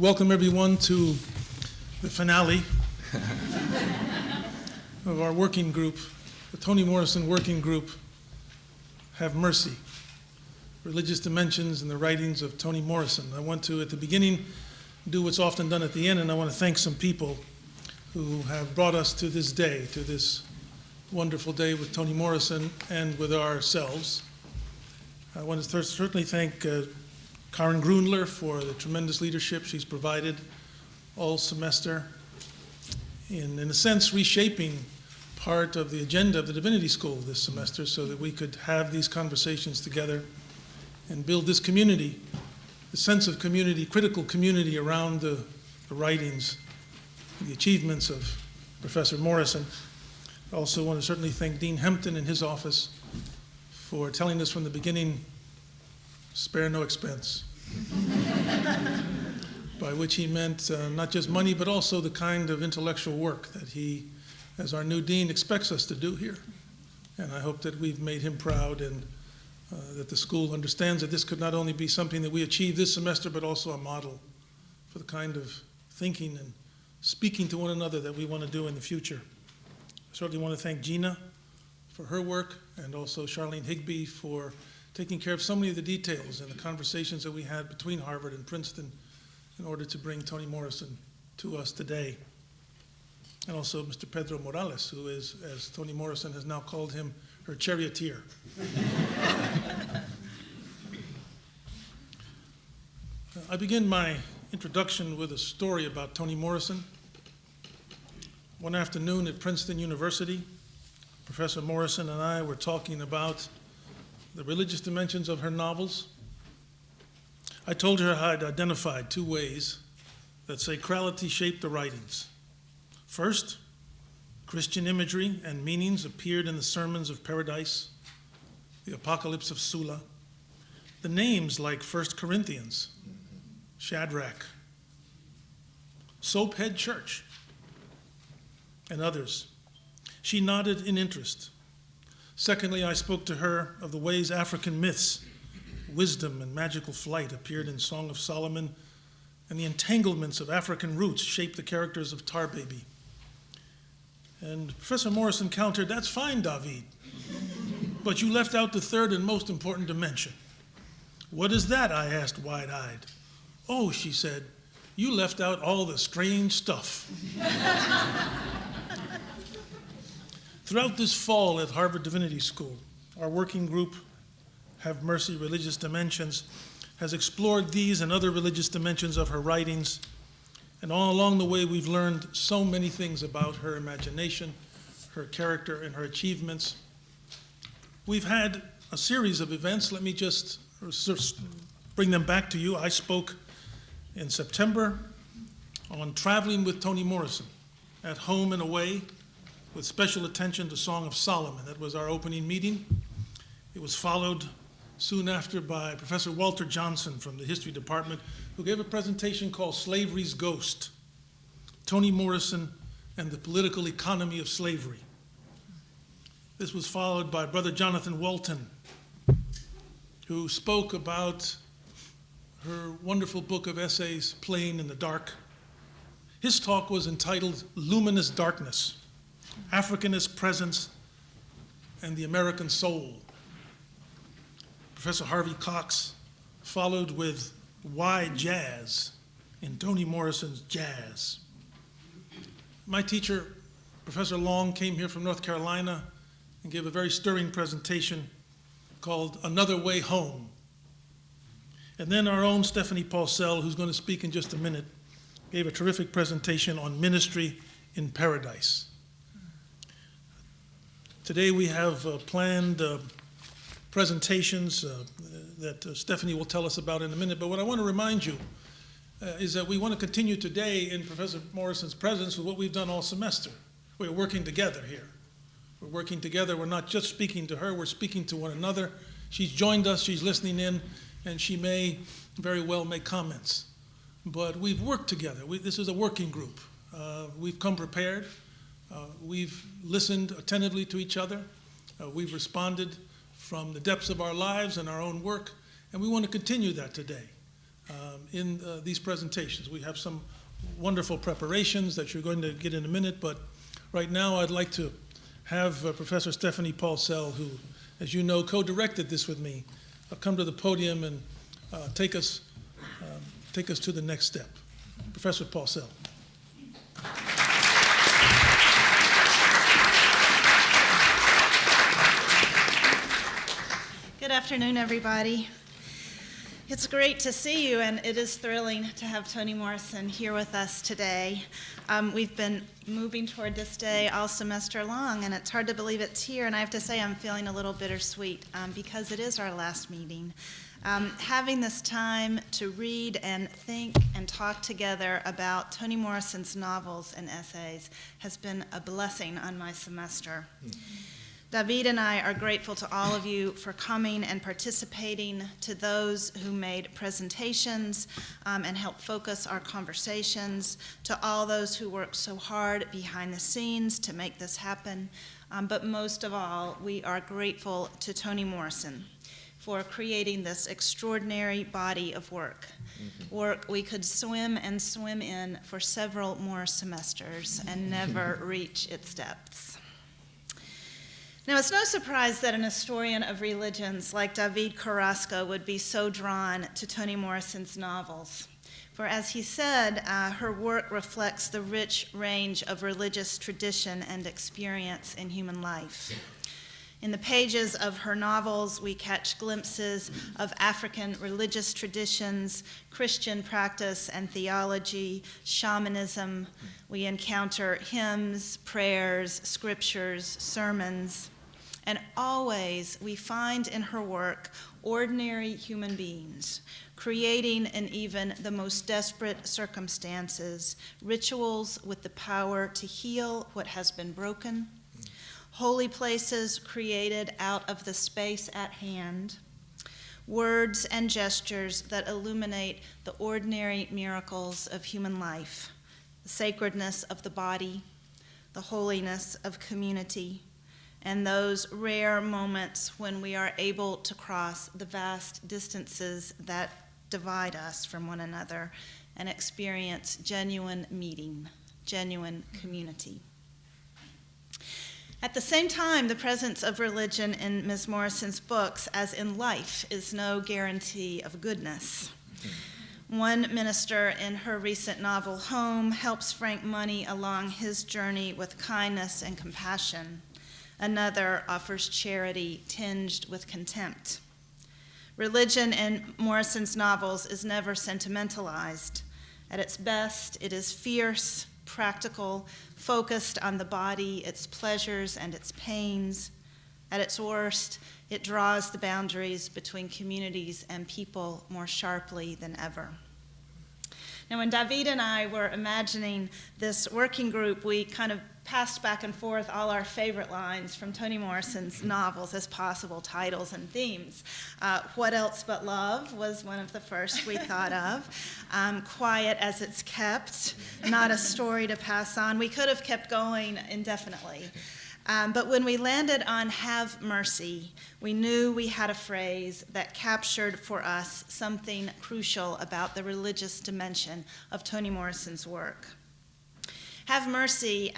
Welcome everyone to the finale of our working group, the Toni Morrison Working Group, Have Mercy, Religious Dimensions in the Writings of Toni Morrison. I want to, at the beginning, do what's often done at the end, and I want to thank some people who have brought us to this day, to this wonderful day with Toni Morrison and with ourselves. I want to certainly thank Karen Grundler for the tremendous leadership she's provided all semester in a sense, reshaping part of the agenda of the Divinity School this semester so that we could have these conversations together and build this community, the sense of community, critical community around the writings, the achievements of Professor Morrison. I also want to certainly thank Dean Hempton and his office for telling us from the beginning, spare no expense, by which he meant not just money, but also the kind of intellectual work that he, as our new dean, expects us to do here. And I hope that we've made him proud and that the school understands that this could not only be something that we achieve this semester, but also a model for the kind of thinking and speaking to one another that we want to do in the future. I certainly want to thank Gina for her work, and also Charlene Higby for taking care of so many of the details and the conversations that we had between Harvard and Princeton in order to bring Toni Morrison to us today. And also Mr. Pedro Morales, who is, as Toni Morrison has now called him, her charioteer. I begin my introduction with a story about Toni Morrison. One afternoon at Princeton University, Professor Morrison and I were talking about the religious dimensions of her novels. I told her I'd identified two ways that sacrality shaped the writings. First, Christian imagery and meanings appeared in the sermons of Paradise, the Apocalypse of Sula, the names like 1 Corinthians, Shadrach, Soaphead Church, and others. She nodded in interest. Secondly, I spoke to her of the ways African myths, wisdom and magical flight appeared in Song of Solomon, and the entanglements of African roots shaped the characters of Tar Baby. And Professor Morrison countered, "That's fine, Davíd, but you left out the third and most important dimension." "What is that?" I asked wide-eyed. "Oh," she said, "you left out all the strange stuff." Throughout this fall at Harvard Divinity School, our working group, Have Mercy, Religious Dimensions, has explored these and other religious dimensions of her writings, and all along the way we've learned so many things about her imagination, her character, and her achievements. We've had a series of events. Let me just bring them back to you. I spoke in September on traveling with Toni Morrison, at home and away, with special attention to Song of Solomon. That was our opening meeting. It was followed soon after by Professor Walter Johnson from the History Department, who gave a presentation called Slavery's Ghost, Toni Morrison and the Political Economy of Slavery. This was followed by Brother Jonathan Walton, who spoke about her wonderful book of essays, Playing in the Dark. His talk was entitled Luminous Darkness, Africanist Presence and the American Soul. Professor Harvey Cox followed with Why Jazz in Toni Morrison's Jazz. My teacher, Professor Long, came here from North Carolina and gave a very stirring presentation called Another Way Home. And then our own Stephanie Paulsell, who's going to speak in just a minute, gave a terrific presentation on ministry in Paradise. Today we have planned presentations that Stephanie will tell us about in a minute, but what I want to remind you is that we want to continue today in Professor Morrison's presence with what we've done all semester. We're working together here. We're working together. We're not just speaking to her, we're speaking to one another. She's joined us, she's listening in, and she may very well make comments. But we've worked together. This is a working group. We've come prepared. We've listened attentively to each other. We've responded from the depths of our lives and our own work, and we want to continue that today. in these presentations. We have some wonderful preparations that you're going to get in a minute, but right now I'd like to have Professor Stephanie Paulsell, who, as you know, co-directed this with me, come to the podium and take us to the next step. Professor Paulsell. Good afternoon, everybody. It's great to see you, and it is thrilling to have Toni Morrison here with us today. We've been moving toward this day all semester long, and it's hard to believe it's here, and I have to say I'm feeling a little bittersweet because it is our last meeting. Having this time to read and think and talk together about Toni Morrison's novels and essays has been a blessing on my semester. Davíd and I are grateful to all of you for coming and participating, to those who made presentations and helped focus our conversations, to all those who worked so hard behind the scenes to make this happen. But most of all, we are grateful to Toni Morrison for creating this extraordinary body of work. Work we could swim and swim in for several more semesters and never reach its depths. Now, it's no surprise that an historian of religions like Davíd Carrasco would be so drawn to Toni Morrison's novels. For as he said, her work reflects the rich range of religious tradition and experience in human life. In the pages of her novels, we catch glimpses of African religious traditions, Christian practice and theology, shamanism. We encounter hymns, prayers, scriptures, sermons. And always we find in her work ordinary human beings, creating in even the most desperate circumstances rituals with the power to heal what has been broken, holy places created out of the space at hand, words and gestures that illuminate the ordinary miracles of human life, the sacredness of the body, the holiness of community, and those rare moments when we are able to cross the vast distances that divide us from one another and experience genuine meeting, genuine community. At the same time, the presence of religion in Ms. Morrison's books, as in life, is no guarantee of goodness. One minister in her recent novel, Home, helps Frank Money along his journey with kindness and compassion. Another offers charity tinged with contempt. Religion in Morrison's novels is never sentimentalized. At its best, it is fierce, practical, focused on the body, its pleasures and its pains. At its worst, it draws the boundaries between communities and people more sharply than ever. Now, when Davíd and I were imagining this working group, we kind of passed back and forth all our favorite lines from Toni Morrison's novels as possible titles and themes. What Else But Love was one of the first we thought of. Quiet as It's Kept, Not a Story to Pass On. We could have kept going indefinitely. But when we landed on Have Mercy, we knew we had a phrase that captured for us something crucial about the religious dimension of Toni Morrison's work. Have mercy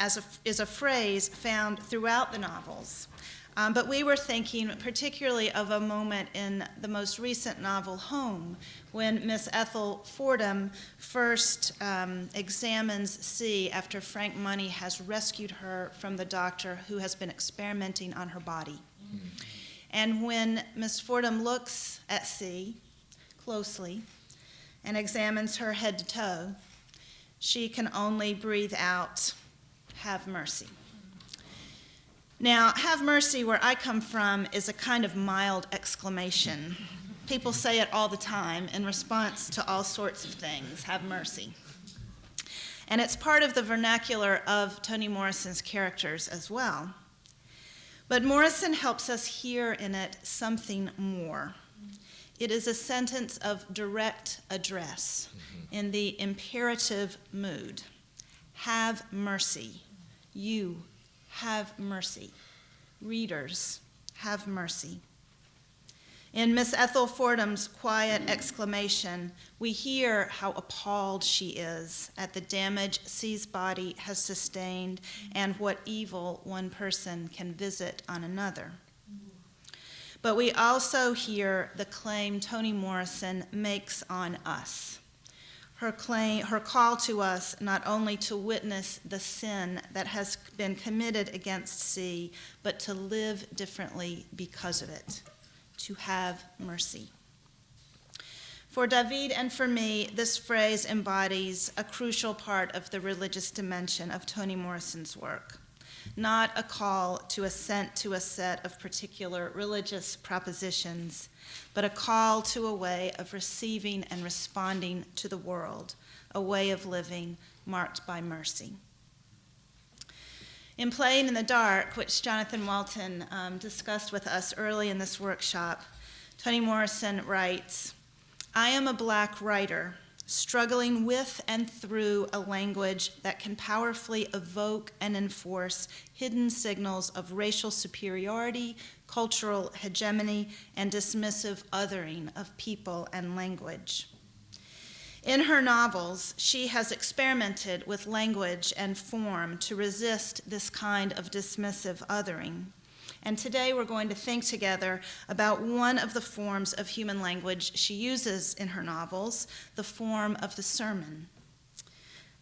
is a phrase found throughout the novels, but we were thinking particularly of a moment in the most recent novel, Home, when Miss Ethel Fordham first examines C after Frank Money has rescued her from the doctor who has been experimenting on her body. And when Miss Fordham looks at C closely and examines her head to toe, she can only breathe out, have mercy. Now, have mercy, where I come from, is a kind of mild exclamation. People say it all the time in response to all sorts of things, have mercy. And it's part of the vernacular of Toni Morrison's characters as well. But Morrison helps us hear in it something more. It is a sentence of direct address in the imperative mood. Have mercy. You have mercy. Readers, have mercy. In Miss Ethel Fordham's quiet exclamation, we hear how appalled she is at the damage C's body has sustained and what evil one person can visit on another. But we also hear the claim Toni Morrison makes on us. Her call to us not only to witness the sin that has been committed against C, but to live differently because of it. To have mercy. For Davíd and for me, this phrase embodies a crucial part of the religious dimension of Toni Morrison's work, not a call to assent to a set of particular religious propositions, but a call to a way of receiving and responding to the world, a way of living marked by mercy. In Playing in the Dark, which Jonathan Walton discussed with us early in this workshop, Toni Morrison writes, "I am a Black writer, struggling with and through a language that can powerfully evoke and enforce hidden signals of racial superiority, cultural hegemony, and dismissive othering of people and language." In her novels, she has experimented with language and form to resist this kind of dismissive othering. And today we're going to think together about one of the forms of human language she uses in her novels, the form of the sermon.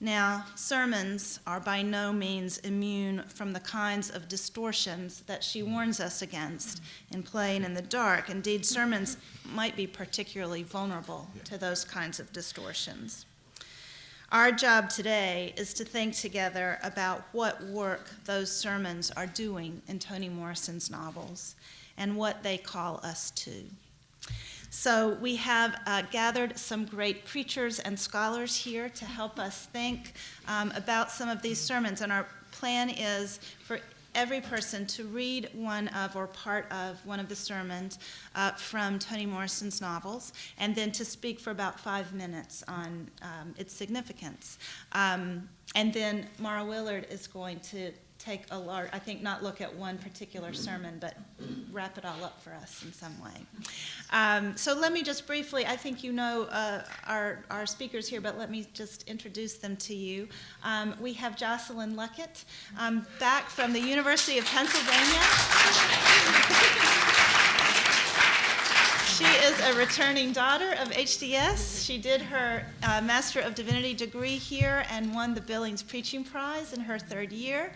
Now, sermons are by no means immune from the kinds of distortions that she warns us against in Playing in the Dark. Indeed, sermons might be particularly vulnerable to those kinds of distortions. Our job today is to think together about what work those sermons are doing in Toni Morrison's novels and what they call us to. So we have gathered some great preachers and scholars here to help us think about some of these sermons. And our plan is for every person to read one of or part of one of the sermons from Toni Morrison's novels, and then to speak for about 5 minutes on its significance. And then Mara Willard is going to take a large, I think not look at one particular sermon, but wrap it all up for us in some way. So let me just briefly, I think you know our speakers here, but let me just introduce them to you. We have Josslyn Luckett, back from the University of Pennsylvania. She is a returning daughter of HDS. She did her Master of Divinity degree here and won the Billings Preaching Prize in her 3rd year.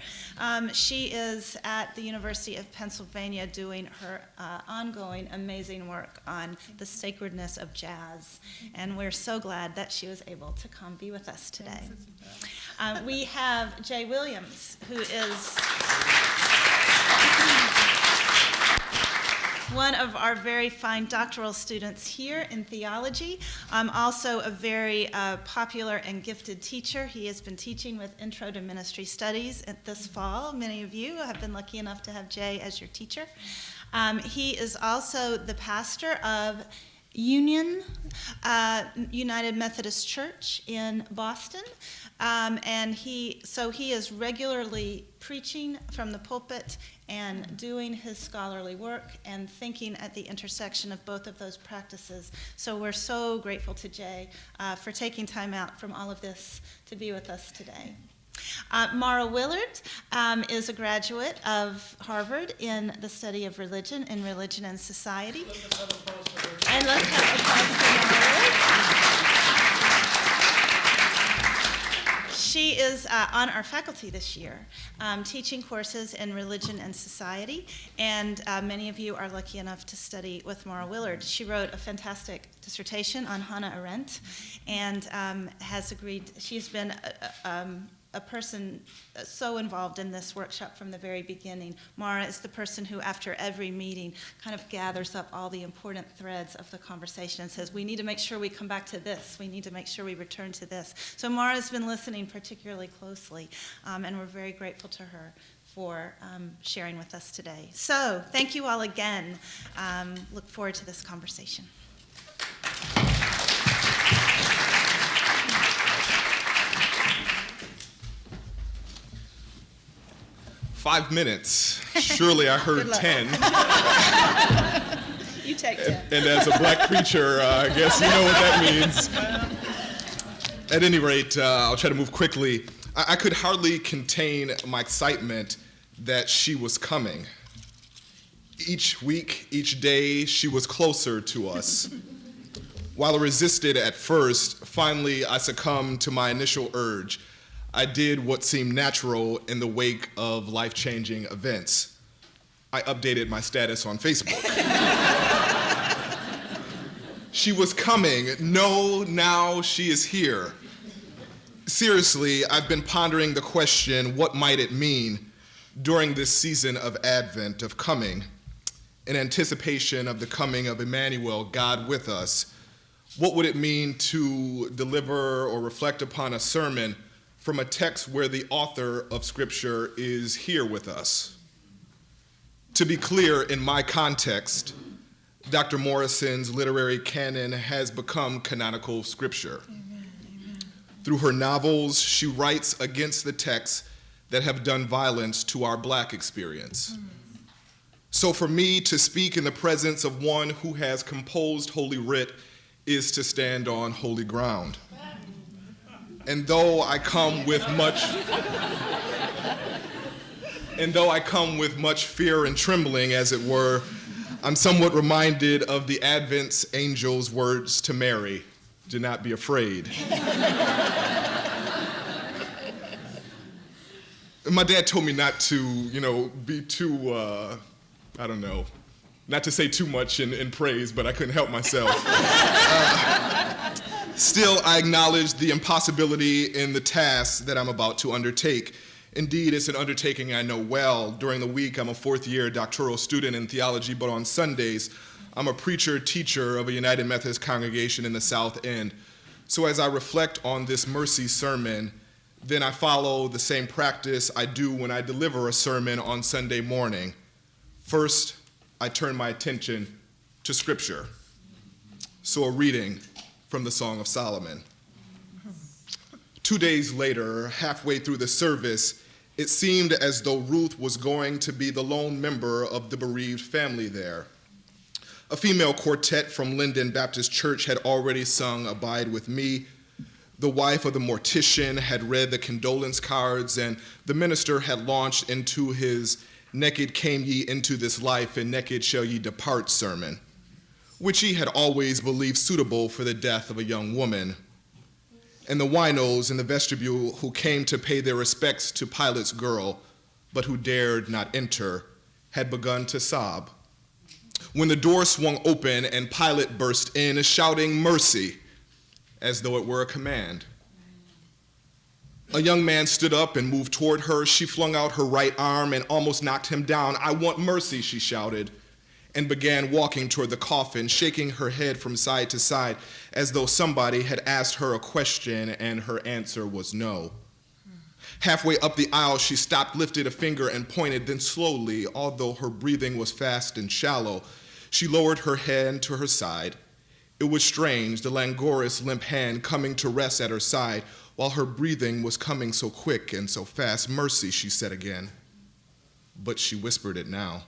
She is at the University of Pennsylvania doing her ongoing amazing work on the sacredness of jazz. And we're so glad that she was able to come be with us today. We have Jay Williams, who is one of our very fine doctoral students here in theology, also a very popular and gifted teacher. He has been teaching with Intro to Ministry Studies this fall. Many of you have been lucky enough to have Jay as your teacher. He is also the pastor of Union United Methodist Church in Boston. And he is regularly preaching from the pulpit and doing his scholarly work and thinking at the intersection of both of those practices. So we're so grateful to Jay for taking time out from all of this to be with us today. Mara Willard is a graduate of Harvard in the study of religion in religion and society. And let's have applause for Mara Willard. She is on our faculty this year, teaching courses in religion and society, and many of you are lucky enough to study with Mara Willard. She wrote a fantastic dissertation on Hannah Arendt, and has agreed. She's been a person so involved in this workshop from the very beginning. Mara is the person who, after every meeting, kind of gathers up all the important threads of the conversation and says, we need to make sure we come back to this. We need to make sure we return to this. So Mara's been listening particularly closely, and we're very grateful to her for sharing with us today. So thank you all again. Look forward to this conversation. 5 minutes. Surely I heard 10. You You take 10. And as a black preacher, I guess you know what that means. At any rate, I'll try to move quickly. I could hardly contain my excitement that she was coming. Each week, each day, she was closer to us. While I resisted at first, finally I succumbed to my initial urge. I did what seemed natural in the wake of life-changing events. I updated my status on Facebook. She was coming. No, now she is here. Seriously, I've been pondering the question, what might it mean during this season of Advent, of coming, in anticipation of the coming of Emmanuel, God with us? What would it mean to deliver or reflect upon a sermon from a text where the author of Scripture is here with us? To be clear, in my context, Dr. Morrison's literary canon has become canonical Scripture. Amen. Through her novels, she writes against the texts that have done violence to our Black experience. So for me to speak in the presence of one who has composed Holy Writ is to stand on holy ground. And though I come with much fear and trembling, as it were, I'm somewhat reminded of the Advent's angel's words to Mary, do not be afraid. My dad told me not to, be too, not to say too much in praise, but I couldn't help myself. Still, I acknowledge the impossibility in the task that I'm about to undertake. Indeed, it's an undertaking I know well. During the week, I'm a fourth-year doctoral student in theology, but on Sundays, I'm a preacher-teacher of a United Methodist congregation in the South End. So as I reflect on this mercy sermon, then I follow the same practice I do when I deliver a sermon on Sunday morning. First, I turn my attention to Scripture. So a reading from the Song of Solomon. 2 days later, halfway through the service, it seemed as though Ruth was going to be the lone member of the bereaved family there. A female quartet from Linden Baptist Church had already sung Abide With Me. The wife of the mortician had read the condolence cards, and the minister had launched into his Naked came ye into this life, and naked shall ye depart sermon, which he had always believed suitable for the death of a young woman. And the winos in the vestibule who came to pay their respects to Pilate's girl, but who dared not enter, had begun to sob. When the door swung open and Pilate burst in, shouting mercy, as though it were a command. A young man stood up and moved toward her. She flung out her right arm and almost knocked him down. I want mercy, she shouted, and began walking toward the coffin, shaking her head from side to side, as though somebody had asked her a question and her answer was no. Halfway up the aisle, she stopped, lifted a finger, and pointed. Then slowly, although her breathing was fast and shallow, she lowered her hand to her side. It was strange, the languorous, limp hand coming to rest at her side, while her breathing was coming so quick and so fast. Mercy, she said again. But she whispered it now.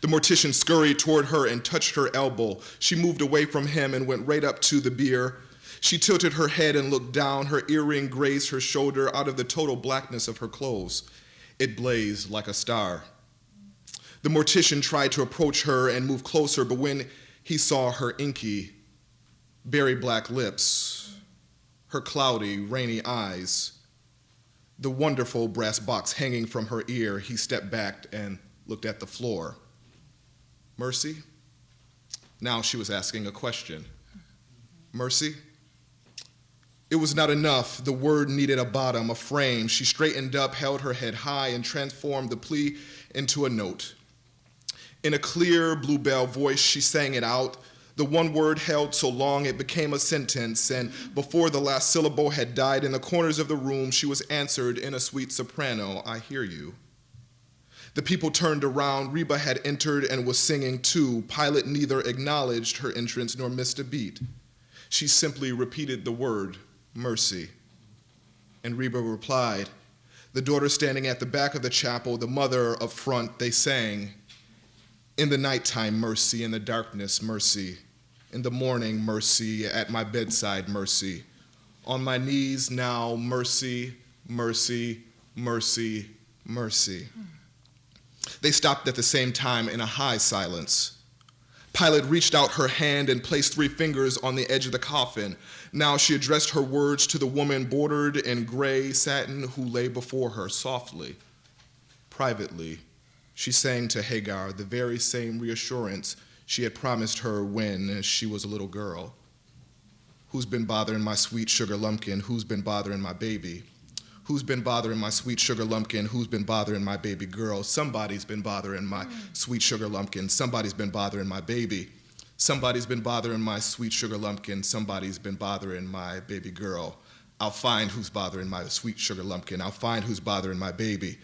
The mortician scurried toward her and touched her elbow. She moved away from him and went right up to the bier. She tilted her head and looked down. Her earring grazed her shoulder out of the total blackness of her clothes. It blazed like a star. The mortician tried to approach her and move closer, but when he saw her inky, berry black lips, her cloudy, rainy eyes, the wonderful brass box hanging from her ear, he stepped back and looked at the floor. Mercy? Now she was asking a question. Mercy? It was not enough. The word needed a bottom, a frame. She straightened up, held her head high, and transformed the plea into a note. In a clear bluebell voice, she sang it out. The one word held so long it became a sentence, and before the last syllable had died in the corners of the room, she was answered in a sweet soprano, I hear you. The people turned around. Reba had entered and was singing too. Pilate neither acknowledged her entrance nor missed a beat. She simply repeated the word, mercy. And Reba replied. The daughter standing at the back of the chapel, the mother up front, they sang, In the nighttime, mercy. In the darkness, mercy. In the morning, mercy. At my bedside, mercy. On my knees now, mercy, mercy, mercy, mercy. They stopped at the same time in a high silence. Pilate reached out her hand and placed 3 fingers on the edge of the coffin. Now she addressed her words to the woman bordered in gray satin who lay before her softly. Privately, she sang to Hagar the very same reassurance she had promised her when she was a little girl. Who's been bothering my sweet sugar lumpkin? Who's been bothering my baby? Who's been bothering my sweet sugar lumpkin? Who's been bothering my baby girl? Somebody's been bothering my sweet sugar lumpkin. Somebody's been bothering my baby. Somebody's been bothering my sweet sugar lumpkin. Somebody's been bothering my baby girl. I'll find who's bothering my sweet sugar lumpkin. I'll find who's bothering my baby.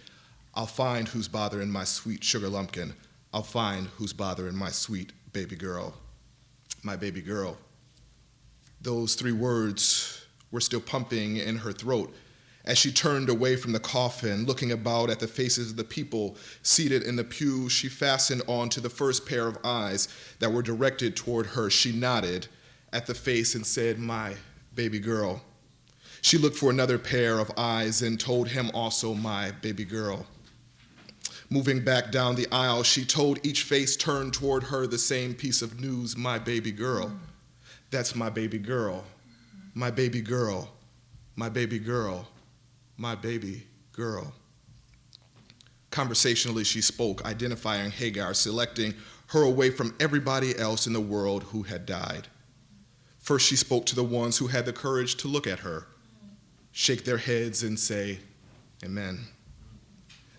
I'll find who's bothering my sweet sugar lumpkin. I'll find who's bothering my sweet baby girl. My baby girl. Those 3 words were still pumping in her throat as she turned away from the coffin, looking about at the faces of the people seated in the pew. She fastened onto the first pair of eyes that were directed toward her. She nodded at the face and said, "My baby girl." She looked for another pair of eyes and told him also, "My baby girl." Moving back down the aisle, she told each face turned toward her the same piece of news, "My baby girl. That's my baby girl. My baby girl. My baby girl. My baby girl." Conversationally, she spoke, identifying Hagar, selecting her away from everybody else in the world who had died. First, she spoke to the ones who had the courage to look at her, shake their heads, and say, "Amen."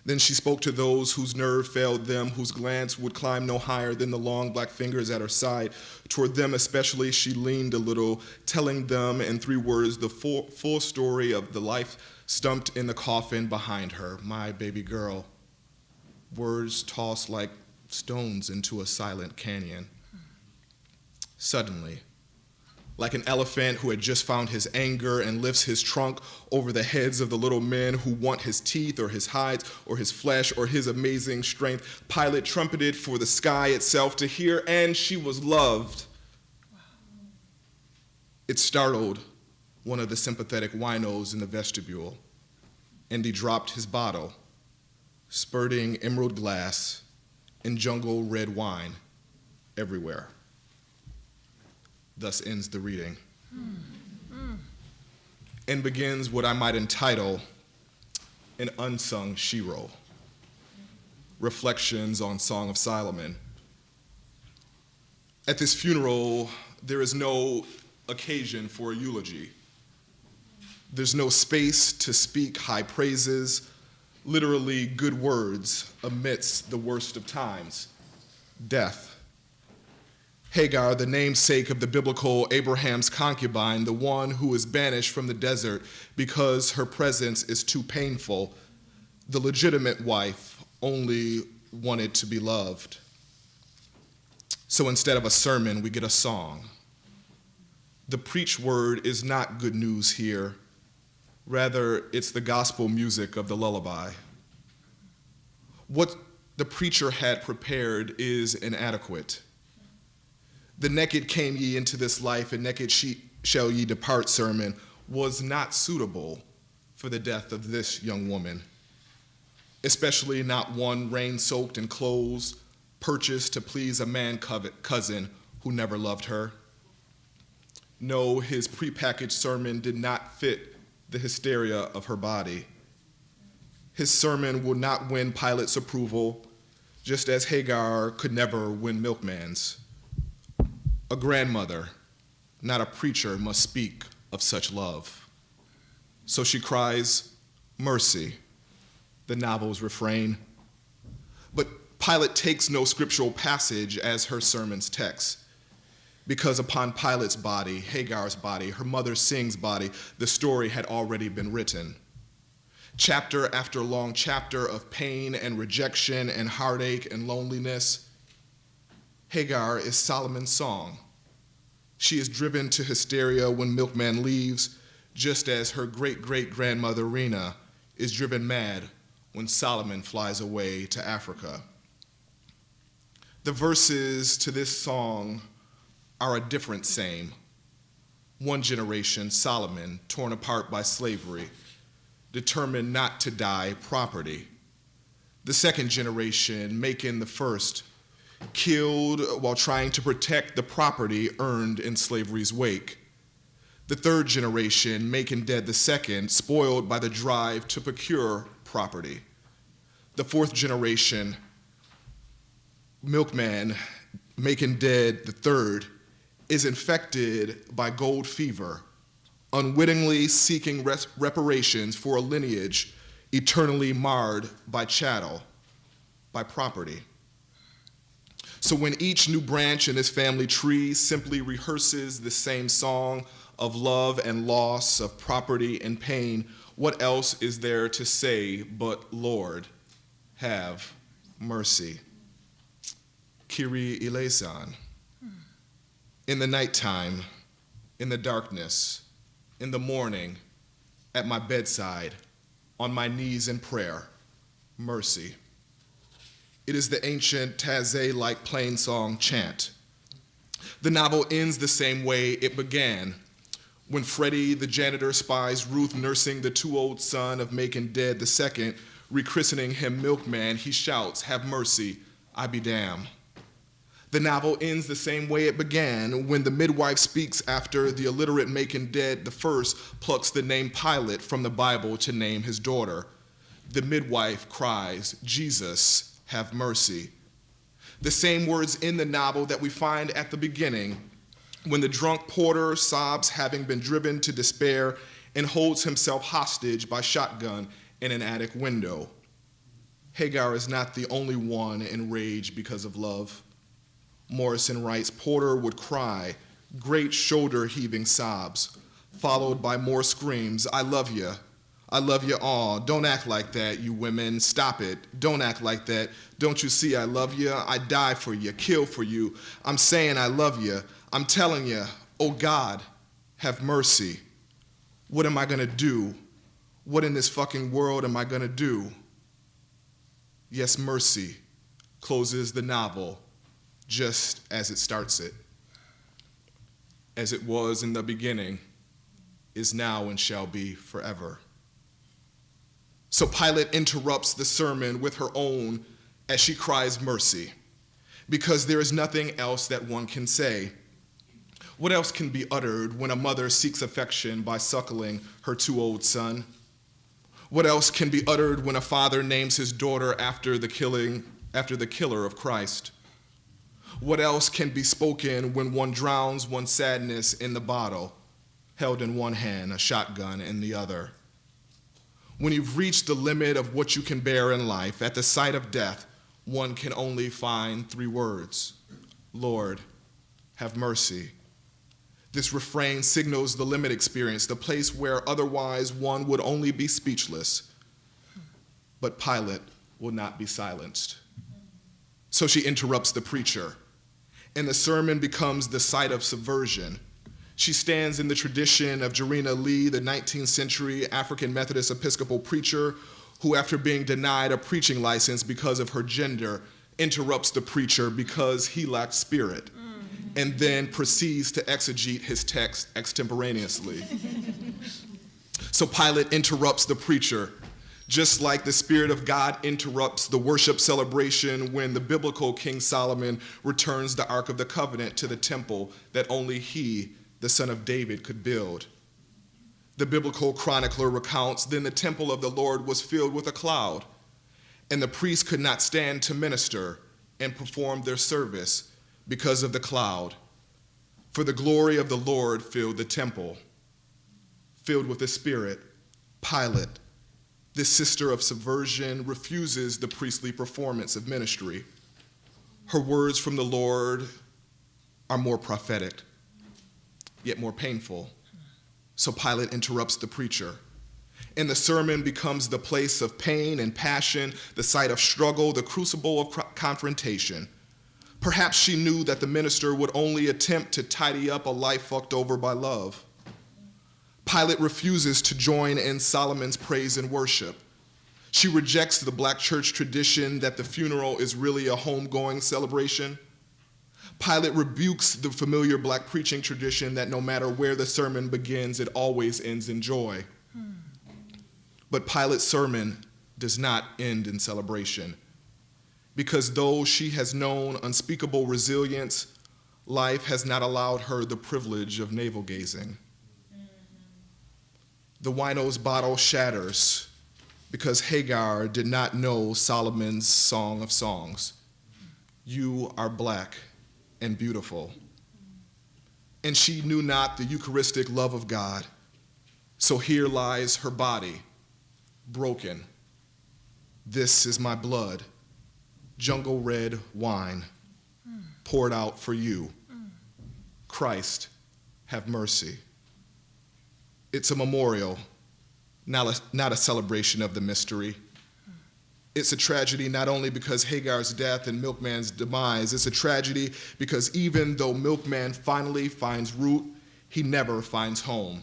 Then she spoke to those whose nerve failed them, whose glance would climb no higher than the long black fingers at her side. Toward them especially, she leaned a little, telling them in 3 words the full story of the life stumped in the coffin behind her. "My baby girl." Words tossed like stones into a silent canyon. Suddenly, like an elephant who had just found his anger and lifts his trunk over the heads of the little men who want his teeth or his hides or his flesh or his amazing strength, Pilate trumpeted for the sky itself to hear, and she was loved. Wow. It startled one of the sympathetic winos in the vestibule, and he dropped his bottle, spurting emerald glass and jungle red wine everywhere. Thus ends the reading. And begins what I might entitle an unsung shero, reflections on Song of Solomon. At this funeral, there is no occasion for a eulogy. There's no space to speak high praises, literally good words amidst the worst of times, death. Hagar, the namesake of the biblical Abraham's concubine, the one who is banished from the desert because her presence is too painful, the legitimate wife only wanted to be loved. So instead of a sermon, we get a song. The preach word is not good news here. Rather, it's the gospel music of the lullaby. What the preacher had prepared is inadequate. The naked came ye into this life, and naked shall ye depart sermon was not suitable for the death of this young woman, especially not one rain-soaked in clothes purchased to please a man cousin who never loved her. No, his prepackaged sermon did not fit the hysteria of her body. His sermon would not win Pilate's approval, just as Hagar could never win Milkman's. A grandmother, not a preacher, must speak of such love. So she cries, "Mercy," the novel's refrain. But Pilate takes no scriptural passage as her sermon's text, because upon Pilate's body, Hagar's body, her mother Sing's body, the story had already been written. Chapter after long chapter of pain and rejection and heartache and loneliness. Hagar is Solomon's song. She is driven to hysteria when Milkman leaves, just as her great-great-grandmother Rena is driven mad when Solomon flies away to Africa. The verses to this song are a different same. One generation, Solomon, torn apart by slavery, determined not to die property. The second generation, Macon the first, killed while trying to protect the property earned in slavery's wake. The third generation, Macon dead the second, spoiled by the drive to procure property. The fourth generation, Milkman, Macon dead the third, is infected by gold fever, unwittingly seeking reparations for a lineage eternally marred by chattel, by property. So when each new branch in this family tree simply rehearses the same song of love and loss, of property and pain, what else is there to say but, Lord, have mercy? Kyrie eleison. In the nighttime, in the darkness, in the morning, at my bedside, on my knees in prayer, mercy. It is the ancient Taizé-like plain-song chant. The novel ends the same way it began. When Freddie, the janitor, spies Ruth nursing the too-old son of Macon dead the second, rechristening him Milkman, he shouts, "Have mercy, I be damned." The novel ends the same way it began, when the midwife speaks after the illiterate Macon dead the first plucks the name Pilate from the Bible to name his daughter. The midwife cries, "Jesus, have mercy." The same words in the novel that we find at the beginning, when the drunk porter sobs having been driven to despair and holds himself hostage by shotgun in an attic window. Hagar is not the only one enraged because of love. Morrison writes, Porter would cry, great shoulder-heaving sobs, followed by more screams, "I love you. I love you all. Don't act like that, you women. Stop it. Don't act like that. Don't you see I love you? I die for you, kill for you. I'm saying I love you. I'm telling you, oh God, have mercy. What am I gonna do? What in this fucking world am I gonna do?" Yes, mercy closes the novel just as it starts it. As it was in the beginning, is now and shall be forever. So Pilate interrupts the sermon with her own as she cries mercy, because there is nothing else that one can say. What else can be uttered when a mother seeks affection by suckling her too-old son? What else can be uttered when a father names his daughter after the killer of Christ? What else can be spoken when one drowns one's sadness in the bottle, held in one hand, a shotgun in the other? When you've reached the limit of what you can bear in life, at the sight of death, one can only find 3 words: Lord, have mercy. This refrain signals the limit experience, the place where otherwise one would only be speechless. But Pilate will not be silenced. So she interrupts the preacher, and the sermon becomes the site of subversion. She stands in the tradition of Jarena Lee, the 19th century African Methodist Episcopal preacher who, after being denied a preaching license because of her gender, interrupts the preacher because he lacked spirit, and then proceeds to exegete his text extemporaneously. So Pilate interrupts the preacher, just like the Spirit of God interrupts the worship celebration when the biblical King Solomon returns the Ark of the Covenant to the temple that only he, the son of David, could build. The biblical chronicler recounts, then the temple of the Lord was filled with a cloud, and the priests could not stand to minister and perform their service because of the cloud. For the glory of the Lord filled the temple. Filled with the Spirit, Pilate, this sister of subversion, refuses the priestly performance of ministry. Her words from the Lord are more prophetic, yet more painful. So Pilate interrupts the preacher, and the sermon becomes the place of pain and passion, the site of struggle, the crucible of confrontation. Perhaps she knew that the minister would only attempt to tidy up a life fucked over by love. Pilate refuses to join in Solomon's praise and worship. She rejects the Black church tradition that the funeral is really a homegoing celebration. Pilate rebukes the familiar Black preaching tradition that no matter where the sermon begins, it always ends in joy. But Pilate's sermon does not end in celebration, because though she has known unspeakable resilience, life has not allowed her the privilege of navel-gazing. The wino's bottle shatters because Hagar did not know Solomon's Song of Songs. You are Black and beautiful. And she knew not the Eucharistic love of God. So here lies her body, broken. This is my blood, jungle red wine, poured out for you. Christ, have mercy. It's a memorial, not a celebration of the mystery. It's a tragedy not only because Hagar's death and Milkman's demise, it's a tragedy because even though Milkman finally finds root, he never finds home.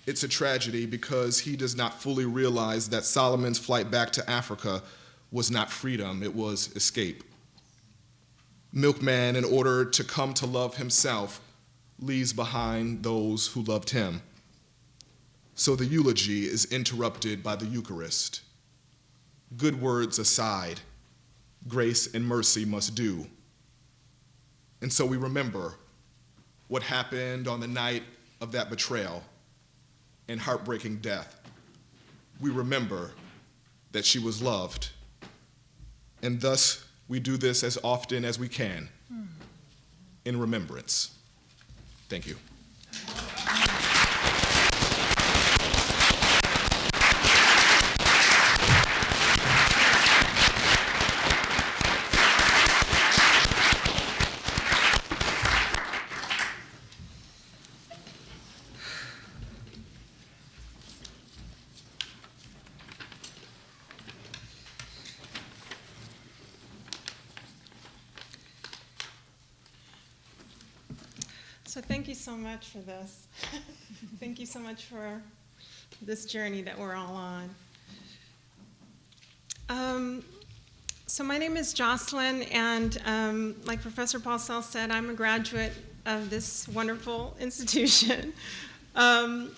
It's a tragedy because he does not fully realize that Solomon's flight back to Africa was not freedom, it was escape. Milkman, in order to come to love himself, leaves behind those who loved him. So the eulogy is interrupted by the Eucharist. Good words aside, grace and mercy must do. And so we remember what happened on the night of that betrayal and heartbreaking death. We remember that she was loved. And thus, we do this as often as we can in remembrance. Thank you. So thank you so much for this. Thank you so much for this journey that we're all on. So my name is Josslyn, and like Professor Paulsell said, I'm a graduate of this wonderful institution. And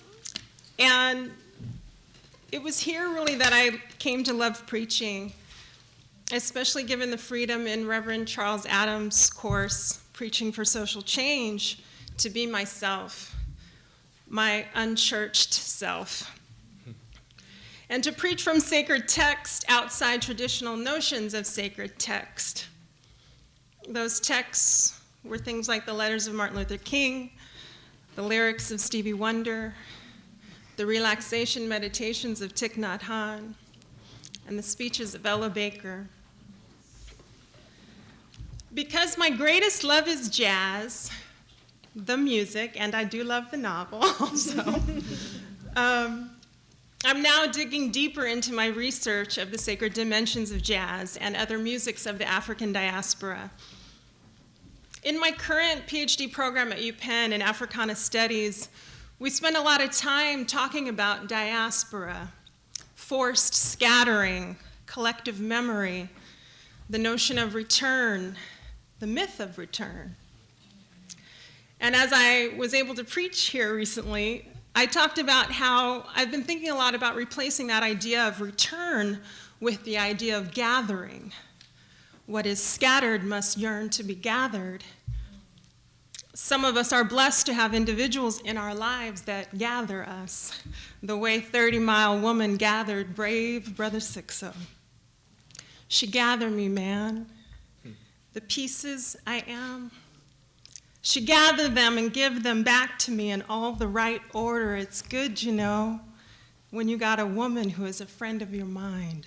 it was here really that I came to love preaching, especially given the freedom in Reverend Charles Adams' course, Preaching for Social Change, to be myself, my unchurched self, and to preach from sacred text outside traditional notions of sacred text. Those texts were things like the letters of Martin Luther King, the lyrics of Stevie Wonder, the relaxation meditations of Thich Nhat Hanh, and the speeches of Ella Baker. Because my greatest love is jazz, the music, and I do love the novel also. I'm now digging deeper into my research of the sacred dimensions of jazz and other musics of the African diaspora. In my current PhD program at UPenn in Africana Studies, we spend a lot of time talking about diaspora, forced scattering, collective memory, the notion of return, the myth of return. And as I was able to preach here recently, I talked about how I've been thinking a lot about replacing that idea of return with the idea of gathering. What is scattered must yearn to be gathered. Some of us are blessed to have individuals in our lives that gather us, the way 30 Mile Woman gathered brave Brother Sixo. She gathered me, man, the pieces I am. She gathered them and give them back to me in all the right order. It's good, you know, when you got a woman who is a friend of your mind.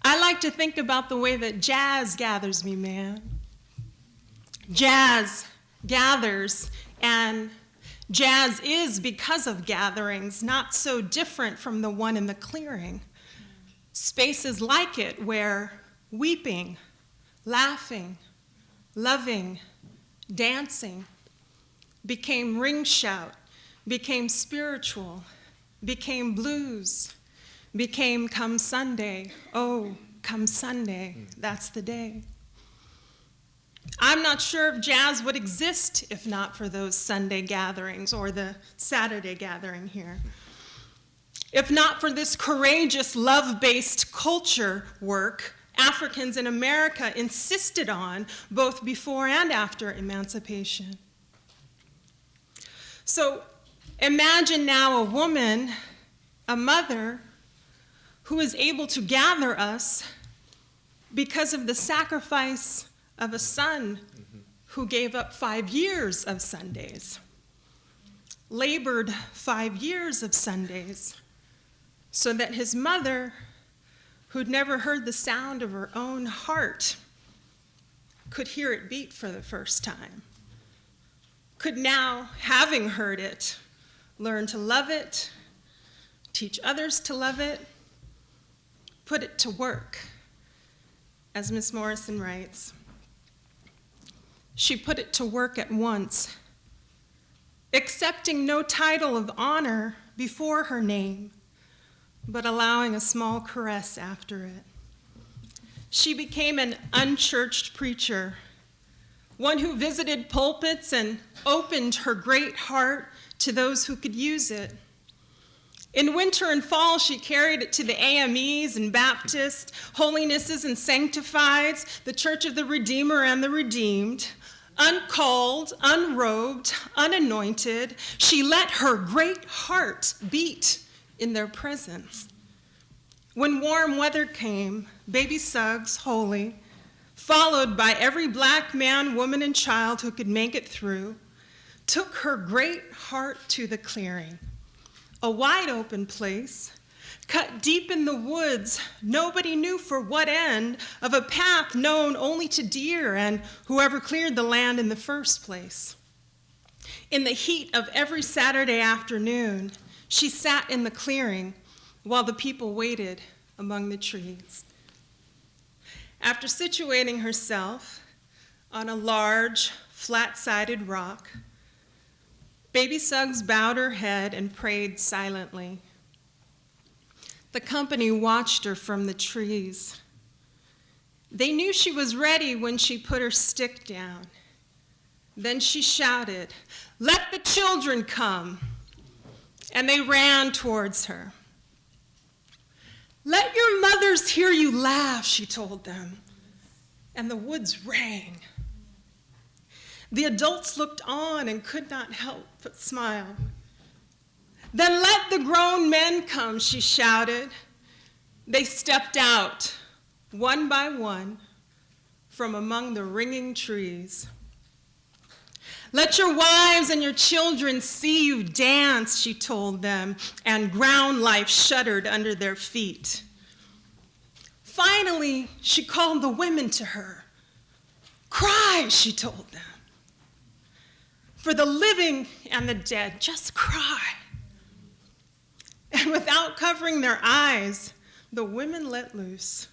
I like to think about the way that jazz gathers me, man. Jazz gathers, and jazz is, because of gatherings, not so different from the one in the clearing. Spaces like it where weeping, laughing, loving, dancing became ring shout, became spiritual, became blues, became Come Sunday. Oh, come Sunday, that's the day. I'm not sure if jazz would exist if not for those Sunday gatherings or the Saturday gathering here. If not for this courageous, love-based culture work Africans in America insisted on both before and after emancipation. So imagine now a woman, a mother, who is able to gather us because of the sacrifice of a son who gave up 5 years of Sundays, labored 5 years of Sundays, so that his mother, who'd never heard the sound of her own heart, could hear it beat for the first time, could now, having heard it, learn to love it, teach others to love it, put it to work, as Miss Morrison writes. She put it to work at once, accepting no title of honor before her name, but allowing a small caress after it. She became an unchurched preacher, one who visited pulpits and opened her great heart to those who could use it. In winter and fall, she carried it to the AMEs and Baptists, Holinesses and Sanctifieds, the Church of the Redeemer and the Redeemed. Uncalled, unrobed, unanointed, she let her great heart beat in their presence. When warm weather came, baby Suggs, holy, followed by every black man, woman, and child who could make it through, took her great heart to the clearing, a wide open place, cut deep in the woods, nobody knew for what end, of a path known only to deer and whoever cleared the land in the first place. In the heat of every Saturday afternoon, she sat in the clearing while the people waited among the trees. After situating herself on a large, flat-sided rock, baby Suggs bowed her head and prayed silently. The company watched her from the trees. They knew she was ready when she put her stick down. Then she shouted, "Let the children come!" And they ran towards her. "Let your mothers hear you laugh," she told them. And the woods rang. The adults looked on and could not help but smile. "Then let the grown men come," she shouted. They stepped out, one by one, from among the ringing trees. "Let your wives and your children see you dance," she told them, and ground life shuddered under their feet. Finally, she called the women to her. "Cry," she told them. "For the living and the dead, just cry." And without covering their eyes, the women let loose.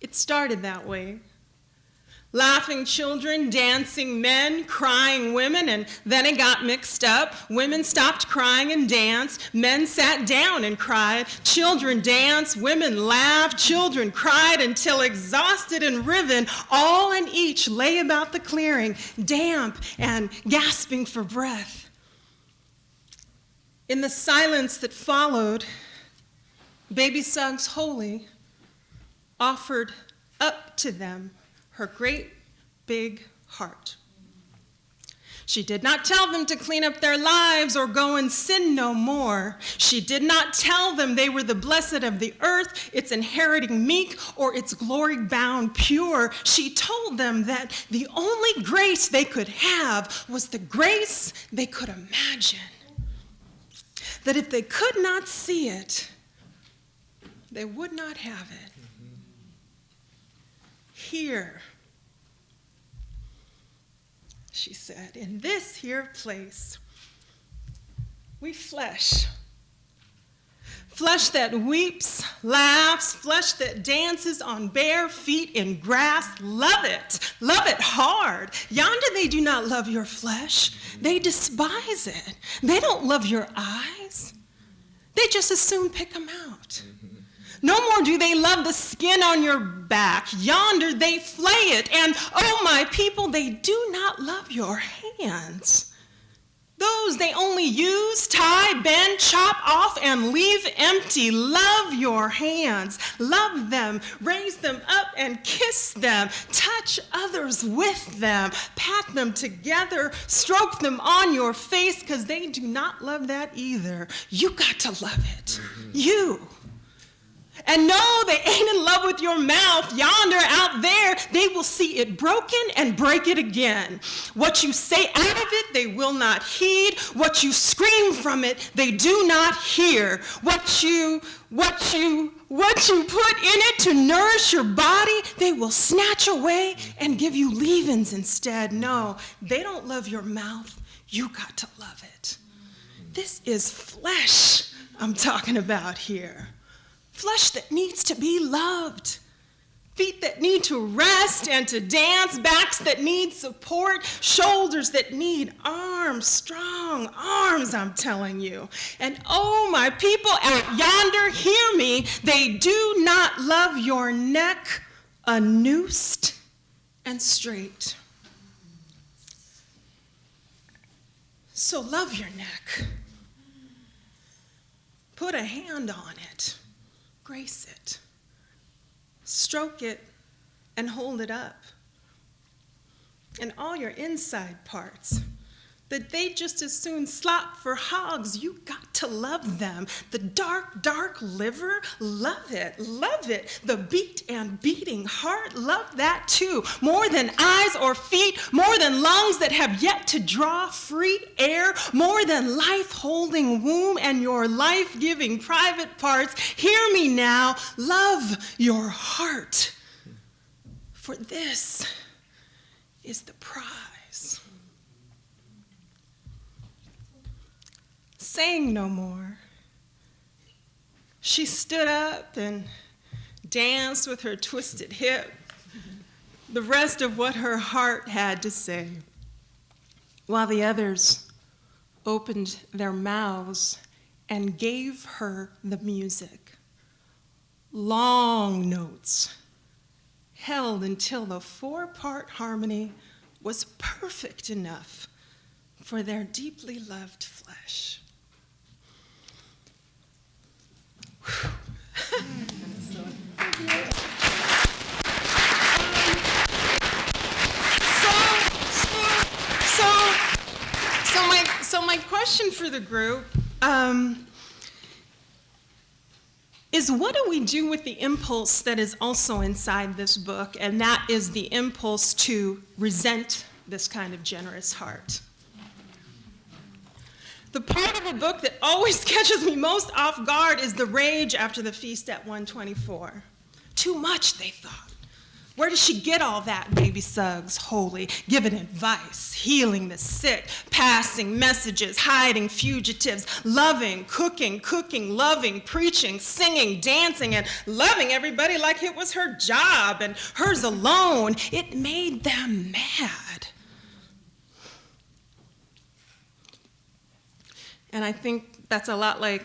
It started that way. Laughing children, dancing men, crying women, and then it got mixed up. Women stopped crying and danced. Men sat down and cried. Children danced, women laughed, children cried until exhausted and riven, all and each lay about the clearing, damp and gasping for breath. In the silence that followed, baby Suggs Holy offered up to them her great big heart. She did not tell them to clean up their lives or go and sin no more. She did not tell them they were the blessed of the earth, its inheriting meek, or its glory-bound pure. She told them that the only grace they could have was the grace they could imagine. That if they could not see it, they would not have it. Here, she said, in this here place, we flesh. Flesh that weeps, laughs, flesh that dances on bare feet in grass. Love it hard. Yonder they do not love your flesh. They despise it. They don't love your eyes. They just as soon pick them out. No more do they love the skin on your back. Yonder they flay it. And, oh, my people, they do not love your hands. Those they only use, tie, bend, chop off, and leave empty. Love your hands. Love them. Raise them up and kiss them. Touch others with them. Pat them together. Stroke them on your face, because they do not love that either. You got to love it. You. And no, they ain't in love with your mouth. Yonder out there, they will see it broken and break it again. What you say out of it, they will not heed. What you scream from it, they do not hear. What you put in it to nourish your body, they will snatch away and give you leavings instead. No, they don't love your mouth. You got to love it. This is flesh I'm talking about here. Flesh that needs to be loved, feet that need to rest and to dance, backs that need support, shoulders that need arms, strong arms, I'm telling you. And oh, my people out yonder, hear me, they do not love your neck unnoosed and straight. So love your neck. Put a hand on it. Grace it, stroke it, and hold it up. And all your inside parts, that they just as soon slop for hogs, you got to love them. The dark, dark liver, love it, love it. The beat and beating heart, love that too. More than eyes or feet, more than lungs that have yet to draw free air, more than life-holding womb and your life-giving private parts. Hear me now, love your heart. For this is the prize. Saying no more, she stood up and danced with her twisted hip, the rest of what her heart had to say, while the others opened their mouths and gave her the music. Long notes, held until the four-part harmony was perfect enough for their deeply loved flesh. So my question for the group is, what do we do with the impulse that is also inside this book, and that is the impulse to resent this kind of generous heart? The part of the book that always catches me most off guard is the rage after the feast at 124. Too much, they thought. Where does she get all that, baby Suggs, holy, giving advice, healing the sick, passing messages, hiding fugitives, loving, cooking, loving, preaching, singing, dancing, and loving everybody like it was her job and hers alone? It made them mad. And I think that's a lot like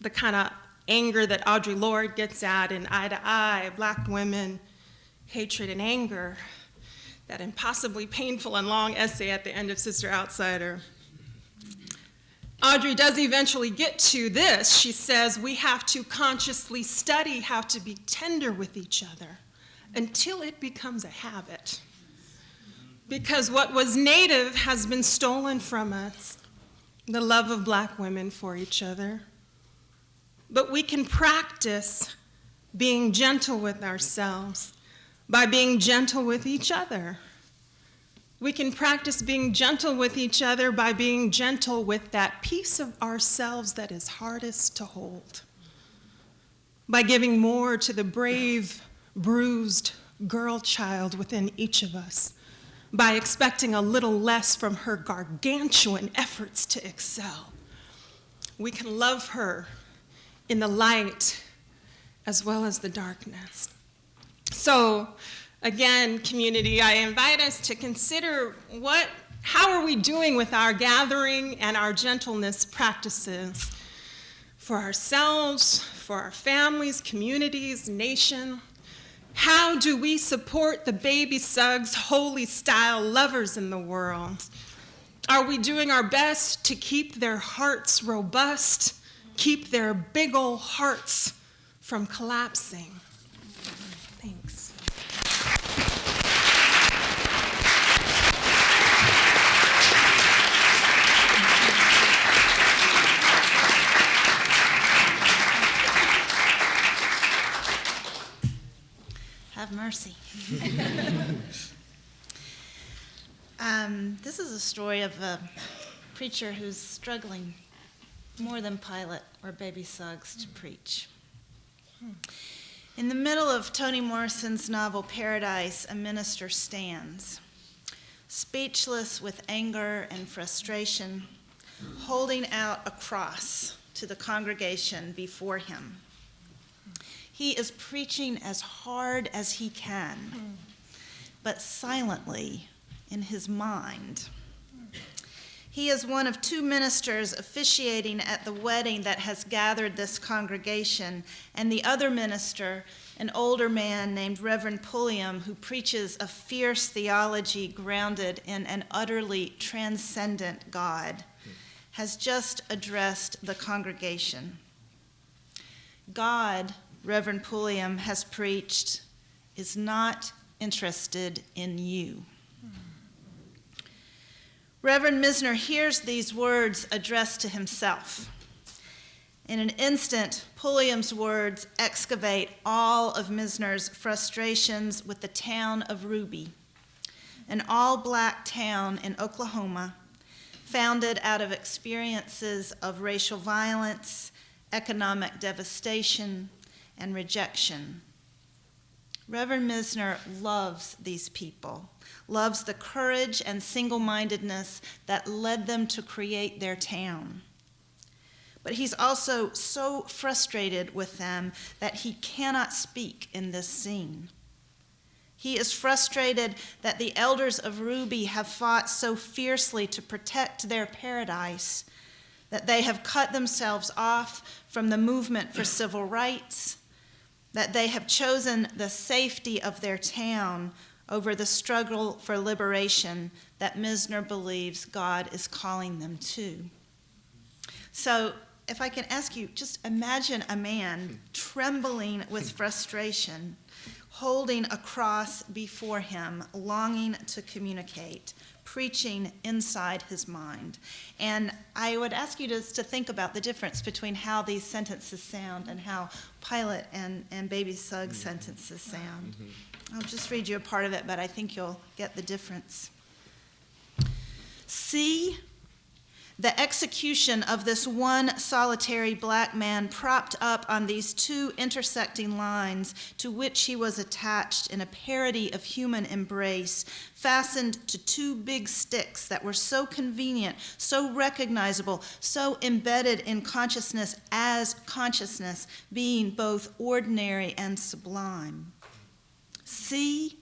the kind of anger that Audre Lorde gets at in Eye to Eye, Black Women, Hatred and Anger, that impossibly painful and long essay at the end of Sister Outsider. Audre does eventually get to this. She says, we have to consciously study how to be tender with each other until it becomes a habit. Because what was native has been stolen from us. The love of Black women for each other. But we can practice being gentle with ourselves by being gentle with each other. We can practice being gentle with each other by being gentle with that piece of ourselves that is hardest to hold. By giving more to the brave, bruised girl child within each of us. By expecting a little less from her gargantuan efforts to excel. We can love her in the light as well as the darkness. So, again, community, I invite us to consider how are we doing with our gathering and our gentleness practices? for ourselves, for our families, communities, nation? How do we support the baby Suggs holy style lovers in the world? Are we doing our best to keep their hearts robust, keep their big ol' hearts from collapsing? Thanks. Have mercy. This is a story of a preacher who's struggling more than Pilate or baby Suggs to preach. In the middle of Toni Morrison's novel Paradise, a minister stands, speechless with anger and frustration, holding out a cross to the congregation before him. He is preaching as hard as he can, but silently in his mind. He is one of two ministers officiating at the wedding that has gathered this congregation, and the other minister, an older man named Reverend Pulliam, who preaches a fierce theology grounded in an utterly transcendent God, has just addressed the congregation. God, Reverend Pulliam has preached, is not interested in you. Reverend Misner hears these words addressed to himself. In an instant, Pulliam's words excavate all of Misner's frustrations with the town of Ruby, an all-black town in Oklahoma, founded out of experiences of racial violence, economic devastation, and rejection. Reverend Misner loves these people, loves the courage and single-mindedness that led them to create their town. But he's also so frustrated with them that he cannot speak in this scene. He is frustrated that the elders of Ruby have fought so fiercely to protect their paradise that they have cut themselves off from the movement for civil rights, that they have chosen the safety of their town over the struggle for liberation that Misner believes God is calling them to. So, if I can ask you, just imagine a man trembling with frustration, holding a cross before him, longing to communicate, preaching inside his mind. And I would ask you just to think about the difference between how these sentences sound and how Pilate and Baby Suggs' sentences sound. I'll just read you a part of it, but I think you'll get the difference. See the execution of this one solitary black man propped up on these two intersecting lines to which he was attached in a parody of human embrace, fastened to two big sticks that were so convenient, so recognizable, so embedded in consciousness as consciousness, being both ordinary and sublime. See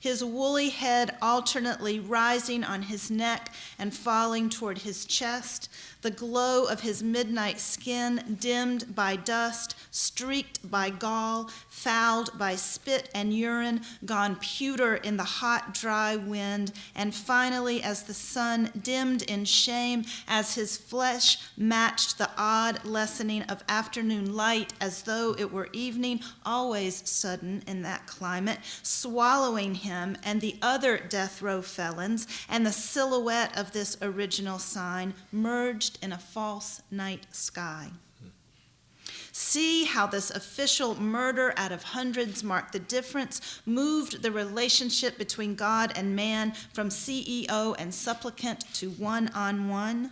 his woolly head alternately rising on his neck and falling toward his chest, the glow of his midnight skin dimmed by dust, streaked by gall, fouled by spit and urine, gone pewter in the hot, dry wind, and finally, as the sun dimmed in shame, as his flesh matched the odd lessening of afternoon light as though it were evening, always sudden in that climate, swallowing him and the other death row felons, and the silhouette of this original sign merged in a false night sky. See how this official murder out of hundreds marked the difference, moved the relationship between God and man from CEO and supplicant to one-on-one.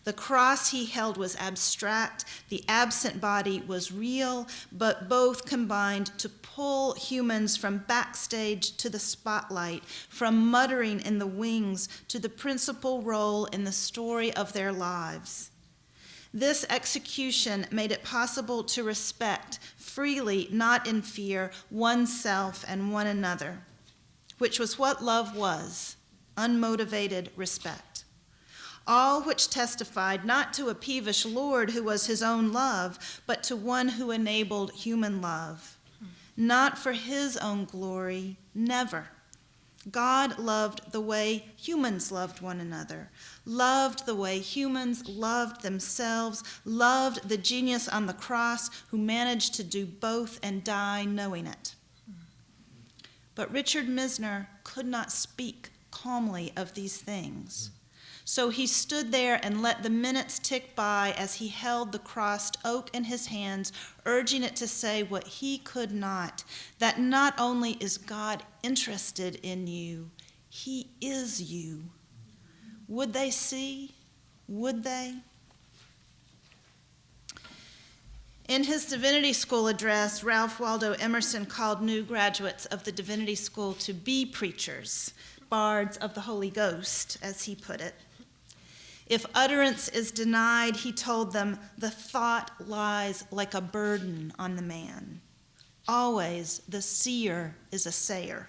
The cross he held was abstract, the absent body was real, but both combined to pull humans from backstage to the spotlight, from muttering in the wings to the principal role in the story of their lives. This execution made it possible to respect freely, not in fear, oneself and one another, which was what love was, unmotivated respect. all which testified not to a peevish Lord who was his own love, but to one who enabled human love. Not for his own glory, never. God loved the way humans loved one another, loved the way humans loved themselves, loved the genius on the cross who managed to do both and die knowing it. But Richard Misner could not speak calmly of these things. So he stood there and let the minutes tick by as he held the crossed oak in his hands, urging it to say what he could not, that not only is God interested in you, he is you. Would they see? Would they? In his Divinity School address, Ralph Waldo Emerson called new graduates of the Divinity School to be preachers, bards of the Holy Ghost, as he put it. If utterance is denied, he told them, the thought lies like a burden on the man. Always the seer is a sayer.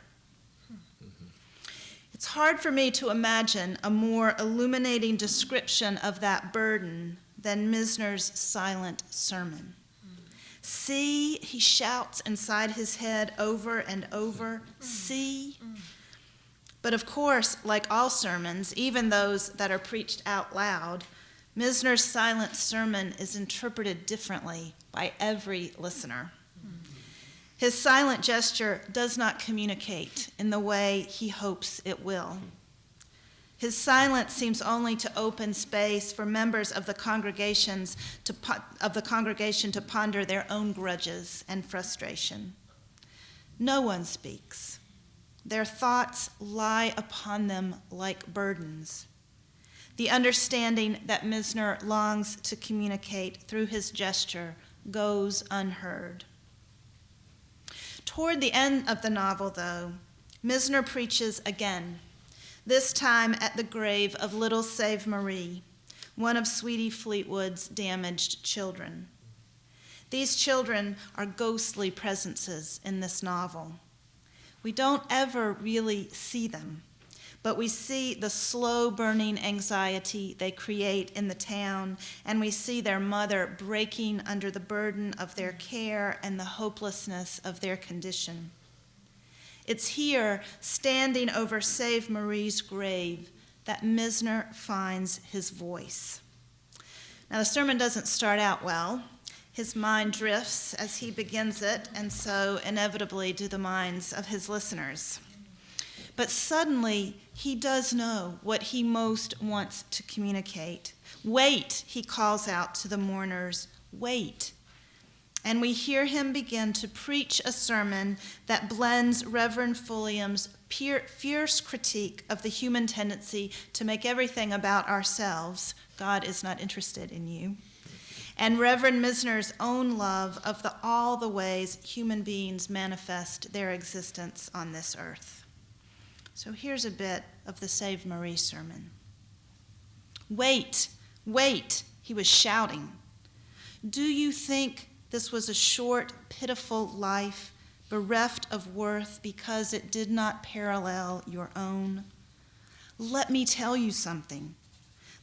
It's hard for me to imagine a more illuminating description of that burden than Misner's silent sermon. See, he shouts inside his head over and over, see. But of course, like all sermons, even those that are preached out loud, Misner's silent sermon is interpreted differently by every listener. His silent gesture does not communicate in the way he hopes it will. His silence seems only to open space for members of the congregation to ponder their own grudges and frustration. No one speaks. Their thoughts lie upon them like burdens. The understanding that Misner longs to communicate through his gesture goes unheard. Toward the end of the novel, though, Misner preaches again, this time at the grave of little Save Marie, one of Sweetie Fleetwood's damaged children. These children are ghostly presences in this novel. We don't ever really see them, but we see the slow-burning anxiety they create in the town, and we see their mother breaking under the burden of their care and the hopelessness of their condition. It's here, standing over Save Marie's grave, that Misner finds his voice. Now, the sermon doesn't start out well. His mind drifts as he begins it, and so inevitably do the minds of his listeners. But suddenly, he does know what he most wants to communicate. Wait, he calls out to the mourners, wait. And we hear him begin to preach a sermon that blends Reverend Fulliam's fierce critique of the human tendency to make everything about ourselves. God is not interested in you. And Reverend Misner's own love of all the ways human beings manifest their existence on this earth. So here's a bit of the Save Marie sermon. Wait, wait, he was shouting. Do you think this was a short, pitiful life, bereft of worth because it did not parallel your own? Let me tell you something.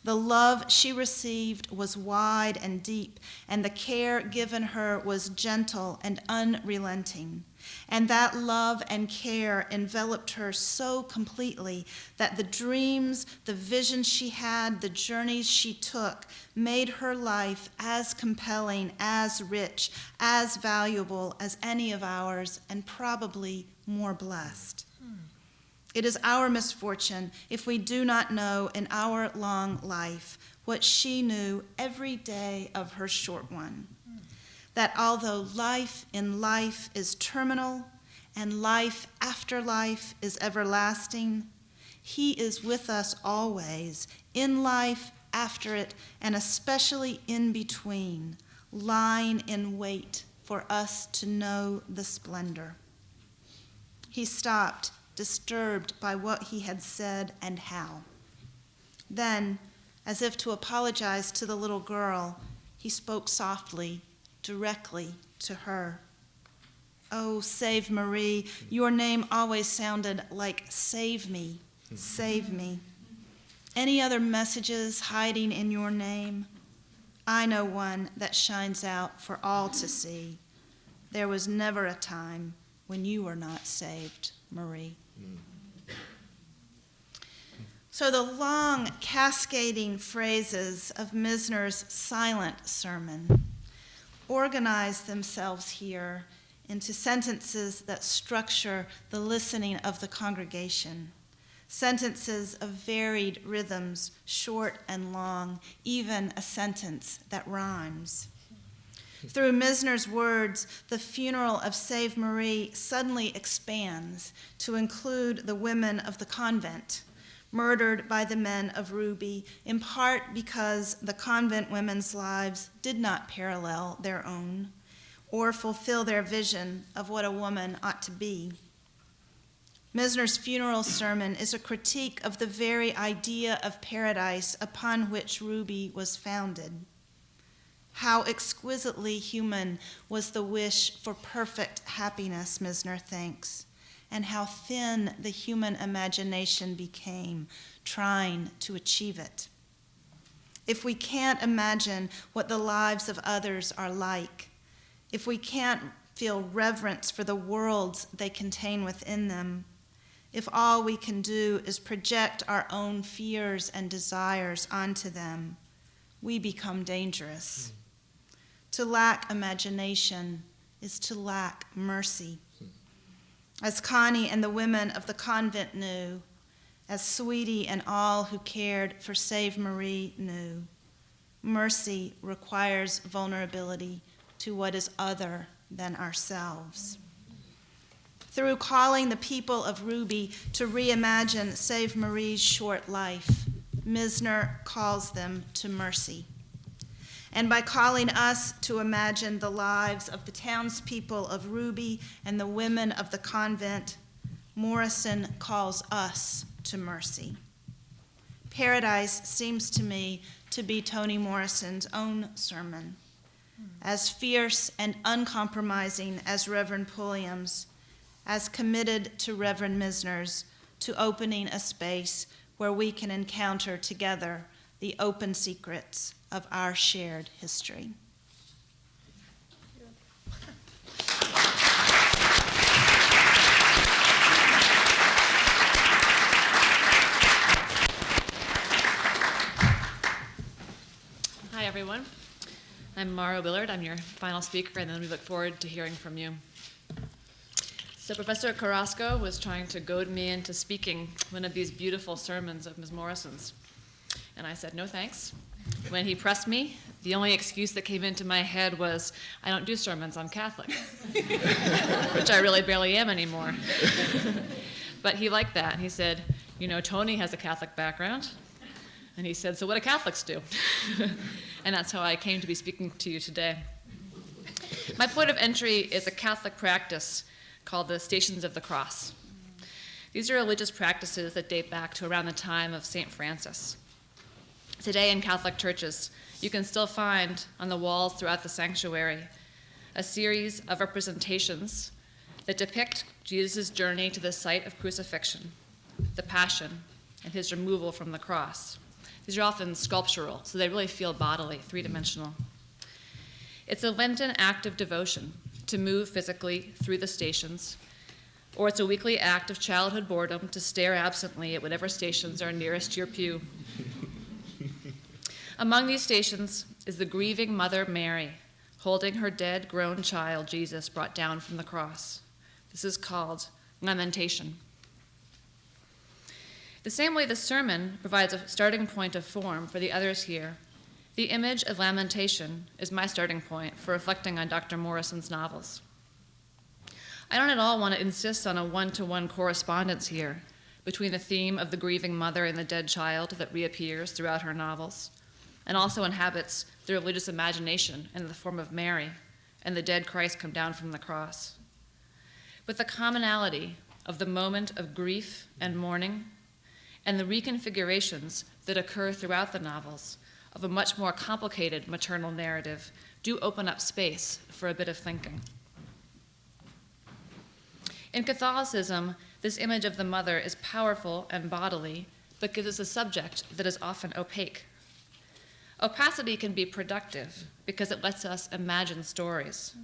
The love she received was wide and deep, and the care given her was gentle and unrelenting. And that love and care enveloped her so completely that the dreams, the visions she had, the journeys she took, made her life as compelling, as rich, as valuable as any of ours, and probably more blessed. It is our misfortune if we do not know in our long life what she knew every day of her short one. That although life in life is terminal and life after life is everlasting, he is with us always, in life, after it, and especially in between, lying in wait for us to know the splendor. He stopped, disturbed by what he had said and how. Then, as if to apologize to the little girl, he spoke softly, directly to her. Oh, Save Marie, your name always sounded like save me, save me. Any other messages hiding in your name? I know one that shines out for all to see. There was never a time when you were not saved, Marie. So the long, cascading phrases of Misner's silent sermon organize themselves here into sentences that structure the listening of the congregation, sentences of varied rhythms, short and long, even a sentence that rhymes. Through Misner's words, the funeral of Save Marie suddenly expands to include the women of the convent, murdered by the men of Ruby, in part because the convent women's lives did not parallel their own or fulfill their vision of what a woman ought to be. Misner's funeral sermon is a critique of the very idea of paradise upon which Ruby was founded. How exquisitely human was the wish for perfect happiness, Misner thinks, and how thin the human imagination became trying to achieve it. If we can't imagine what the lives of others are like, if we can't feel reverence for the worlds they contain within them, if all we can do is project our own fears and desires onto them, we become dangerous. To lack imagination is to lack mercy. As Connie and the women of the convent knew, as Sweetie and all who cared for Save Marie knew, mercy requires vulnerability to what is other than ourselves. Through calling the people of Ruby to reimagine Save Marie's short life, Misner calls them to mercy. And by calling us to imagine the lives of the townspeople of Ruby and the women of the convent, Morrison calls us to mercy. Paradise seems to me to be Toni Morrison's own sermon. As fierce and uncompromising as Reverend Pulliam's, as committed to Reverend Misner's, to opening a space where we can encounter together the open secrets of our shared history. Hi, everyone. I'm Mara Willard. I'm your final speaker, and then we look forward to hearing from you. So Professor Carrasco was trying to goad me into speaking one of these beautiful sermons of Ms. Morrison's. And I said, no thanks. When he pressed me, the only excuse that came into my head was, I don't do sermons, I'm Catholic, which I really barely am anymore. But he liked that. He said, you know, Toni has a Catholic background. And he said, so what do Catholics do? And that's how I came to be speaking to you today. My point of entry is a Catholic practice called the Stations of the Cross. These are religious practices that date back to around the time of St. Francis. Today in Catholic churches, you can still find on the walls throughout the sanctuary a series of representations that depict Jesus' journey to the site of crucifixion, the Passion, and his removal from the cross. These are often sculptural, so they really feel bodily, three-dimensional. It's a Lenten act of devotion to move physically through the stations, or it's a weekly act of childhood boredom to stare absently at whatever stations are nearest your pew. Among these stations is the grieving Mother Mary, holding her dead, grown child, Jesus, brought down from the cross. This is called lamentation. The same way the sermon provides a starting point of form for the others here, the image of lamentation is my starting point for reflecting on Dr. Morrison's novels. I don't at all want to insist on a one-to-one correspondence here between the theme of the grieving mother and the dead child that reappears throughout her novels, and also inhabits the religious imagination in the form of Mary and the dead Christ come down from the cross. But the commonality of the moment of grief and mourning and the reconfigurations that occur throughout the novels of a much more complicated maternal narrative do open up space for a bit of thinking. In Catholicism, this image of the mother is powerful and bodily but gives us a subject that is often opaque. Opacity can be productive because it lets us imagine stories.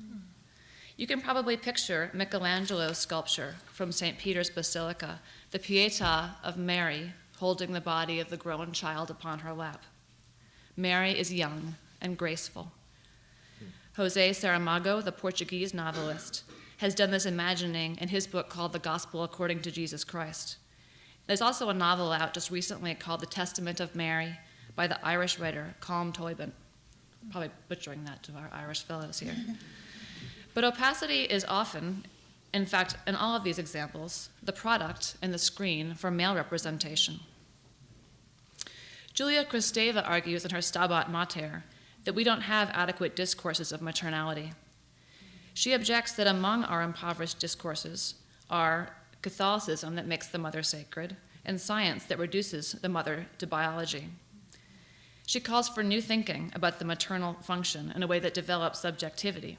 You can probably picture Michelangelo's sculpture from St. Peter's Basilica, the Pietà of Mary holding the body of the grown child upon her lap. Mary is young and graceful. José Saramago, the Portuguese novelist, has done this imagining in his book called The Gospel According to Jesus Christ. There's also a novel out just recently called The Testament of Mary by the Irish writer Colm Toibin. Probably butchering that to our Irish fellows here. But opacity is often, in fact, in all of these examples, the product and the screen for male representation. Julia Kristeva argues in her Stabat Mater that we don't have adequate discourses of maternality. She objects that among our impoverished discourses are Catholicism that makes the mother sacred and science that reduces the mother to biology. She calls for new thinking about the maternal function in a way that develops subjectivity.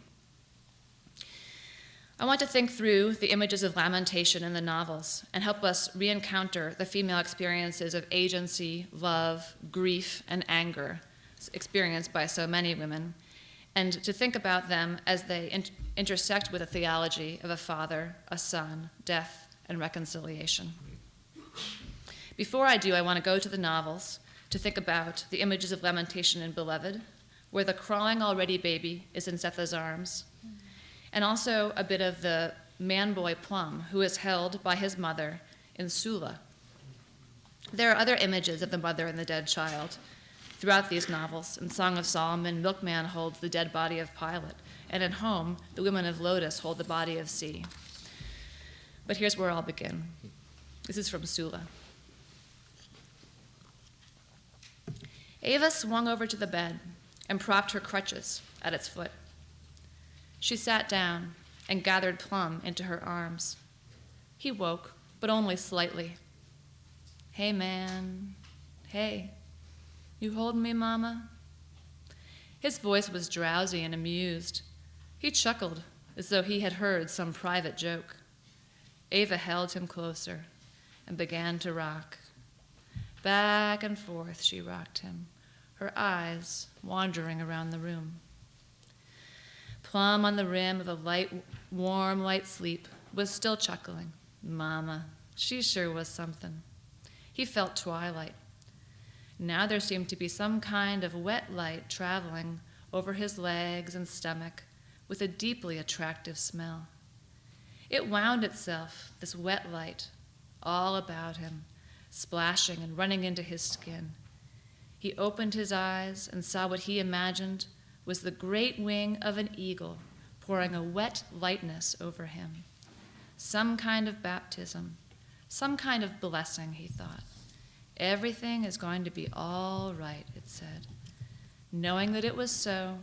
I want to think through the images of lamentation in the novels and help us re-encounter the female experiences of agency, love, grief, and anger experienced by so many women, and to think about them as they intersect with a theology of a father, a son, death, and reconciliation. Before I do, I want to go to the novels to think about the images of lamentation in Beloved, where the crawling already baby is in Setha's arms, and also a bit of the man-boy Plum, who is held by his mother in Sula. There are other images of the mother and the dead child throughout these novels. In Song of Solomon, Milkman holds the dead body of Pilate, and in Home, the women of Lotus hold the body of C. But here's where I'll begin. This is from Sula. Ava swung over to the bed and propped her crutches at its foot. She sat down and gathered Plum into her arms. He woke, but only slightly. Hey, man. Hey. You holdin' me, Mama? His voice was drowsy and amused. He chuckled as though he had heard some private joke. Ava held him closer and began to rock. Back and forth she rocked him, her eyes wandering around the room. Plum on the rim of a light, warm, light sleep was still chuckling. Mama, she sure was something. He felt twilight. Now there seemed to be some kind of wet light traveling over his legs and stomach with a deeply attractive smell. It wound itself, this wet light, all about him, splashing and running into his skin. He opened his eyes and saw what he imagined was the great wing of an eagle pouring a wet lightness over him. Some kind of baptism, some kind of blessing, he thought. Everything is going to be all right, it said. Knowing that it was so,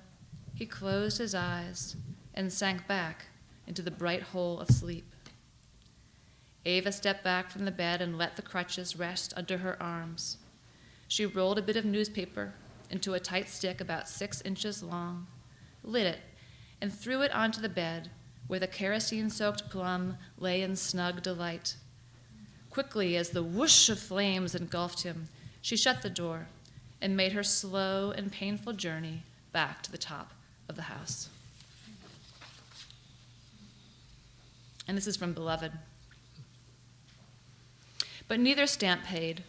he closed his eyes and sank back into the bright hole of sleep. Ava stepped back from the bed and let the crutches rest under her arms. She rolled a bit of newspaper into a tight stick about 6 inches long, lit it, and threw it onto the bed where the kerosene-soaked Plum lay in snug delight. Quickly, as the whoosh of flames engulfed him, she shut the door and made her slow and painful journey back to the top of the house. And this is from Beloved. But neither Stamp Paid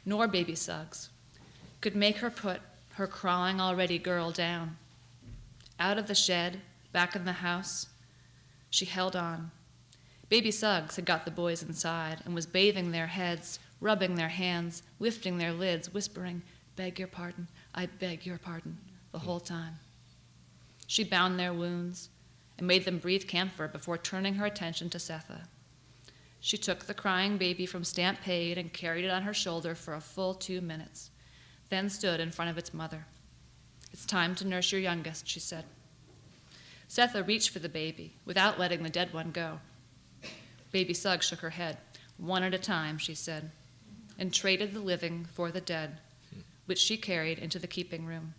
nor Baby Suggs could make her put her crawling already girl down. Out of the shed, back in the house, she held on. Baby Suggs had got the boys inside and was bathing their heads, rubbing their hands, lifting their lids, whispering, "Beg your pardon, I beg your pardon," the whole time. She bound their wounds and made them breathe camphor before turning her attention to Setha. She took the crying baby from Stamp Paid and carried it on her shoulder for a full 2 minutes, then stood in front of its mother. "It's time to nurse your youngest," she said. Setha reached for the baby without letting the dead one go. Baby Suggs shook her head. "One at a time," she said, and traded the living for the dead, which she carried into the keeping room.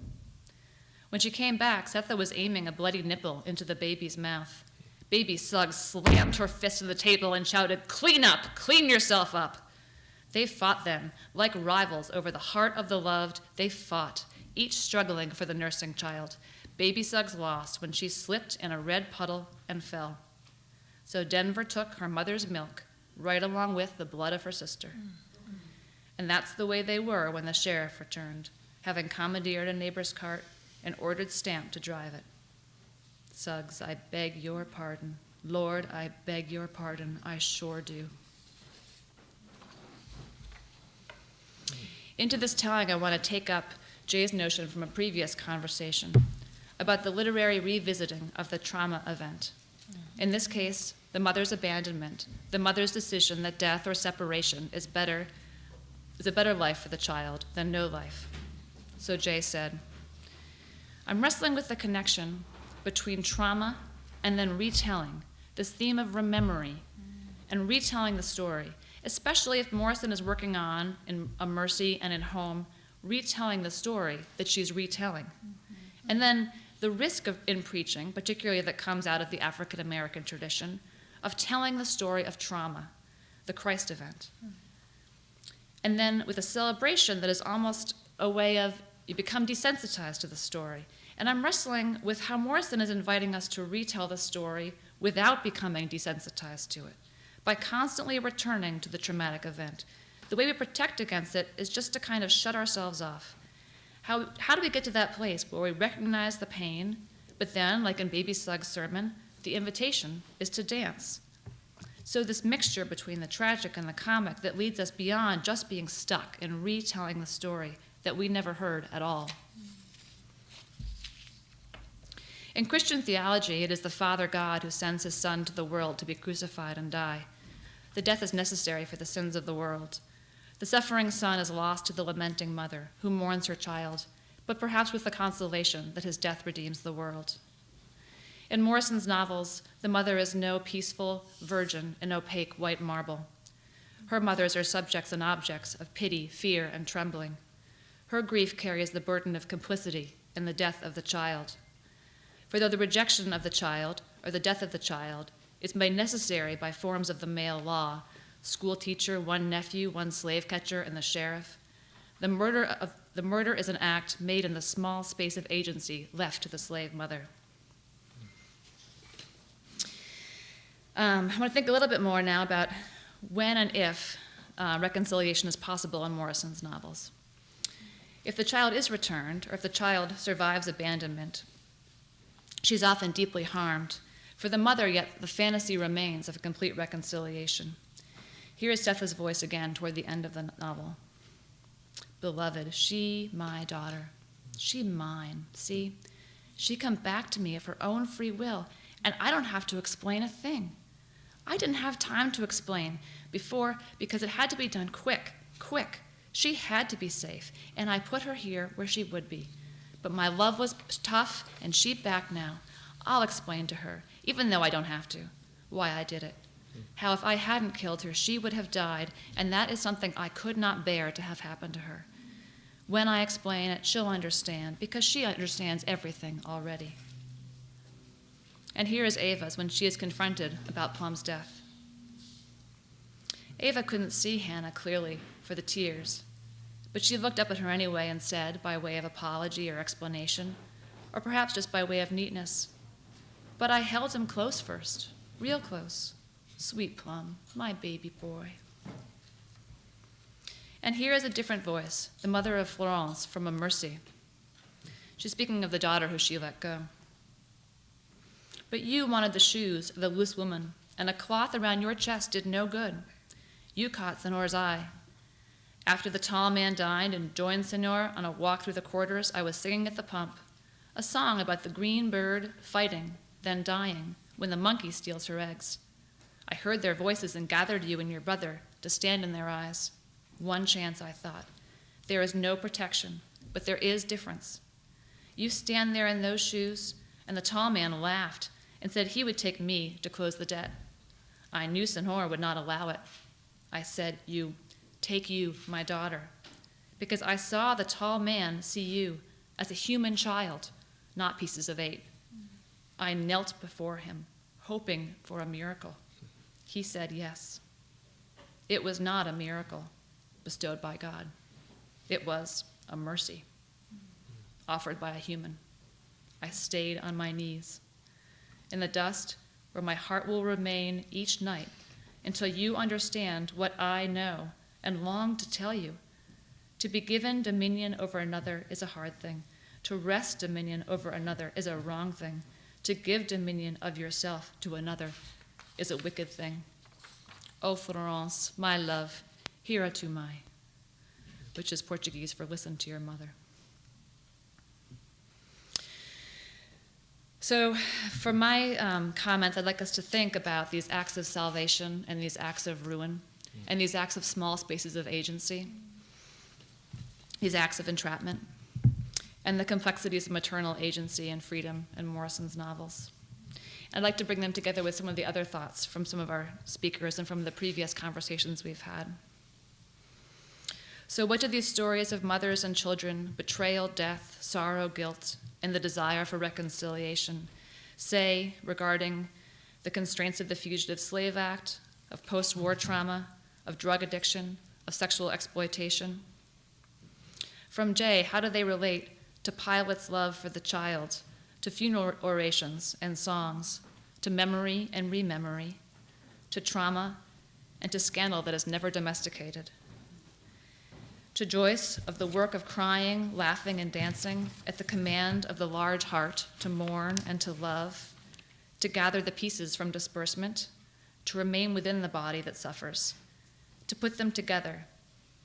When she came back, Setha was aiming a bloody nipple into the baby's mouth. Baby Suggs slammed her fist on the table and shouted, "Clean up! Clean yourself up!" They fought then, like rivals over the heart of the loved, they fought, each struggling for the nursing child. Baby Suggs lost when she slipped in a red puddle and fell. So Denver took her mother's milk, right along with the blood of her sister. And that's the way they were when the sheriff returned, having commandeered a neighbor's cart and ordered Stamp to drive it. Suggs, I beg your pardon. Lord, I beg your pardon. I sure do. Into this telling, I want to take up Jay's notion from a previous conversation about the literary revisiting of the trauma event. In this case, the mother's abandonment, the mother's decision that death or separation is a better life for the child than no life. So Jay said, I'm wrestling with the connection between trauma and then retelling, this theme of rememory and retelling the story, especially if Morrison is working on, in A Mercy and in Home, retelling the story that she's retelling. And then the risk in preaching, particularly that comes out of the African American tradition, of telling the story of trauma, the Christ event. And then with a celebration that is almost a way of, you become desensitized to the story. And I'm wrestling with how Morrison is inviting us to retell the story without becoming desensitized to it, by constantly returning to the traumatic event. The way we protect against it is just to kind of shut ourselves off. How do we get to that place where we recognize the pain, but then, like in Baby Suggs' sermon, the invitation is to dance? So this mixture between the tragic and the comic that leads us beyond just being stuck in retelling the story that we never heard at all. In Christian theology, it is the Father God who sends his Son to the world to be crucified and die. The death is necessary for the sins of the world. The suffering son is lost to the lamenting mother, who mourns her child, but perhaps with the consolation that his death redeems the world. In Morrison's novels, the mother is no peaceful virgin in opaque white marble. Her mothers are subjects and objects of pity, fear, and trembling. Her grief carries the burden of complicity in the death of the child. For though the rejection of the child, or the death of the child, is made necessary by forms of the male law, school teacher, one nephew, one slave catcher, and the sheriff, the murder is an act made in the small space of agency left to the slave mother. I want to think a little bit more now about when and if reconciliation is possible in Morrison's novels. If the child is returned, or if the child survives abandonment, she's often deeply harmed. For the mother, yet the fantasy remains of a complete reconciliation. Here is Setha's voice again toward the end of the novel. Beloved, she my daughter, she mine, see? She come back to me of her own free will, and I don't have to explain a thing. I didn't have time to explain before because it had to be done quick. She had to be safe, and I put her here where she would be. But my love was tough, and she back now. I'll explain to her, even though I don't have to, why I did it. How if I hadn't killed her, she would have died, and that is something I could not bear to have happen to her. When I explain it, she'll understand, because she understands everything already. And here is Ava's when she is confronted about Plum's death. Ava couldn't see Hannah clearly for the tears, but she looked up at her anyway and said, by way of apology or explanation, or perhaps just by way of neatness, but I held him close first, real close. Sweet Plum, my baby boy. And here is a different voice, the mother of Florence from A Mercy. She's speaking of the daughter who she let go. But you wanted the shoes of the loose woman, and a cloth around your chest did no good. You caught Senor's eye. After the tall man dined and joined Senor on a walk through the quarters, I was singing at the pump, a song about the green bird fighting, then dying, when the monkey steals her eggs. I heard their voices and gathered you and your brother to stand in their eyes. One chance, I thought. There is no protection, but there is difference. You stand there in those shoes, and the tall man laughed and said he would take me to close the debt. I knew Senor would not allow it. I said, take you, my daughter, because I saw the tall man see you as a human child, not pieces of eight. I knelt before him, hoping for a miracle. He said yes. It was not a miracle. bestowed by God. It was a mercy offered by a human. I stayed on my knees in the dust where my heart will remain each night until you understand what I know and long to tell you. To be given dominion over another is a hard thing. To wrest dominion over another is a wrong thing. To give dominion of yourself to another is a wicked thing. O Florence, my love, hira tu mai, which is Portuguese for listen to your mother. So for my comments, I'd like us to think about these acts of salvation and these acts of ruin and these acts of small spaces of agency, these acts of entrapment, and the complexities of maternal agency and freedom in Morrison's novels. I'd like to bring them together with some of the other thoughts from some of our speakers and from the previous conversations we've had. So what do these stories of mothers and children, betrayal, death, sorrow, guilt, and the desire for reconciliation say regarding the constraints of the Fugitive Slave Act, of post-war trauma, of drug addiction, of sexual exploitation? From Jay, how do they relate to Pilate's love for the child, to funeral orations and songs, to memory and rememory, to trauma, and to scandal that is never domesticated? To Joyce, of the work of crying, laughing, and dancing at the command of the large heart to mourn and to love, to gather the pieces from disbursement, to remain within the body that suffers, to put them together,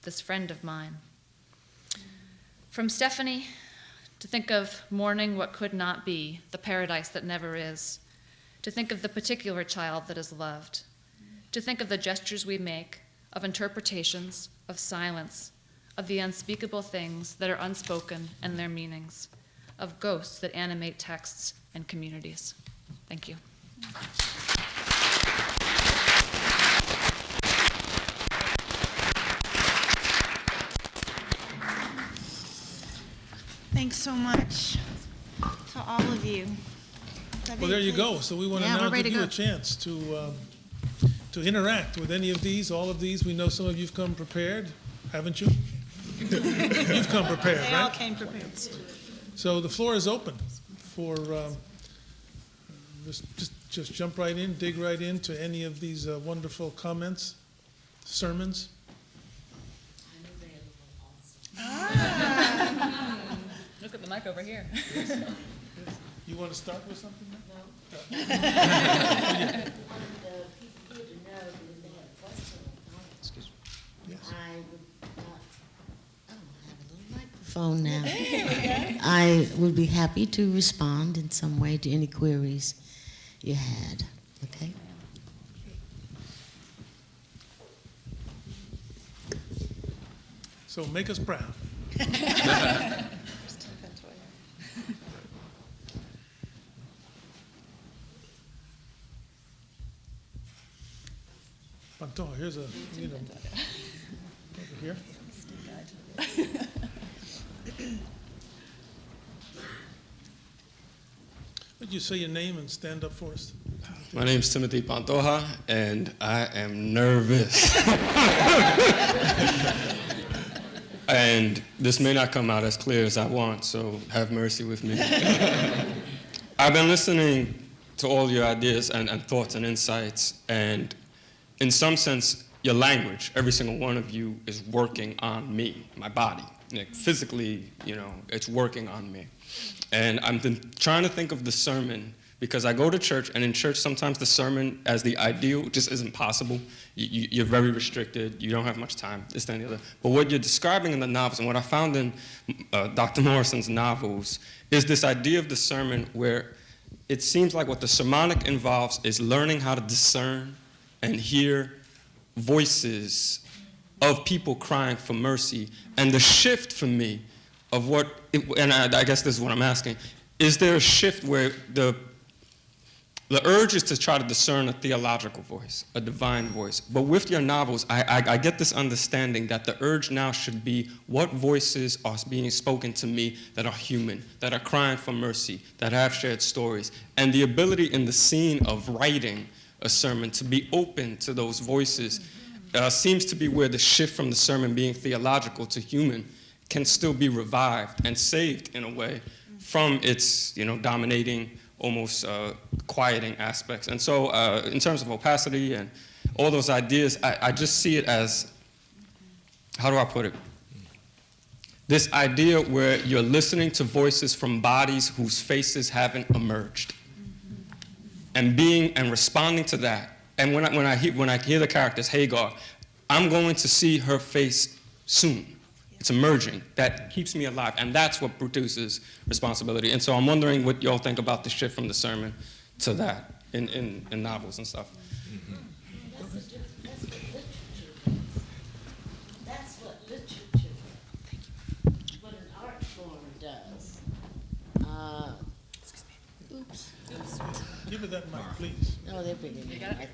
this friend of mine. From Stephanie, to think of mourning what could not be, the paradise that never is, to think of the particular child that is loved, to think of the gestures we make, of interpretations, of silence, of the unspeakable things that are unspoken and their meanings, of ghosts that animate texts and communities. Thank you. Thanks so much to all of you. Well, there you go. So we want to now give you a chance to interact with any of these, all of these. We know some of you've come prepared, haven't you? You've come prepared, right? They all came prepared. So the floor is open for just jump right in, dig right into any of these wonderful comments, sermons. Look at the mic over here. You want to start with something? No. I want people here to know that if they have a question or comment, Excuse me. Yes. I would I have a little microphone now. I would be happy to respond in some way to any queries you had. Okay? So make us proud. Panto, here's a, over here. Would you say your name and stand up for us? My name is Timothy Pantoja, and I am nervous. And this may not come out as clear as I want, so have mercy with me. I've been listening to all your ideas and thoughts and insights, and in some sense, your language, every single one of you is working on me, my body. Like physically, it's working on me. And I've been trying to think of the sermon because I go to church, and in church sometimes the sermon as the ideal just isn't possible. You're very restricted. You don't have much time, this, that, and the other. But what you're describing in the novels, and what I found in Dr. Morrison's novels, is this idea of the sermon where it seems like what the sermonic involves is learning how to discern and hear voices of people crying for mercy. And the shift for me of and I guess this is what I'm asking, is there a shift where the urge is to try to discern a theological voice, a divine voice? But with your novels, I get this understanding that the urge now should be what voices are being spoken to me that are human, that are crying for mercy, that have shared stories, and the ability in the scene of writing a sermon to be open to those voices seems to be where the shift from the sermon being theological to human can still be revived and saved in a way from its dominating, almost quieting aspects. And so in terms of opacity and all those ideas, I just see it as, how do I put it? This idea where you're listening to voices from bodies whose faces haven't emerged, and being and responding to that. And when I hear the characters Hagar, I'm going to see her face soon. It's emerging. That keeps me alive, and that's what produces responsibility. And so I'm wondering what y'all think about the shift from the sermon to that in novels and stuff. That's what literature, what an art form does. Oops. Give it that mic, please. Oh, they're bringing it.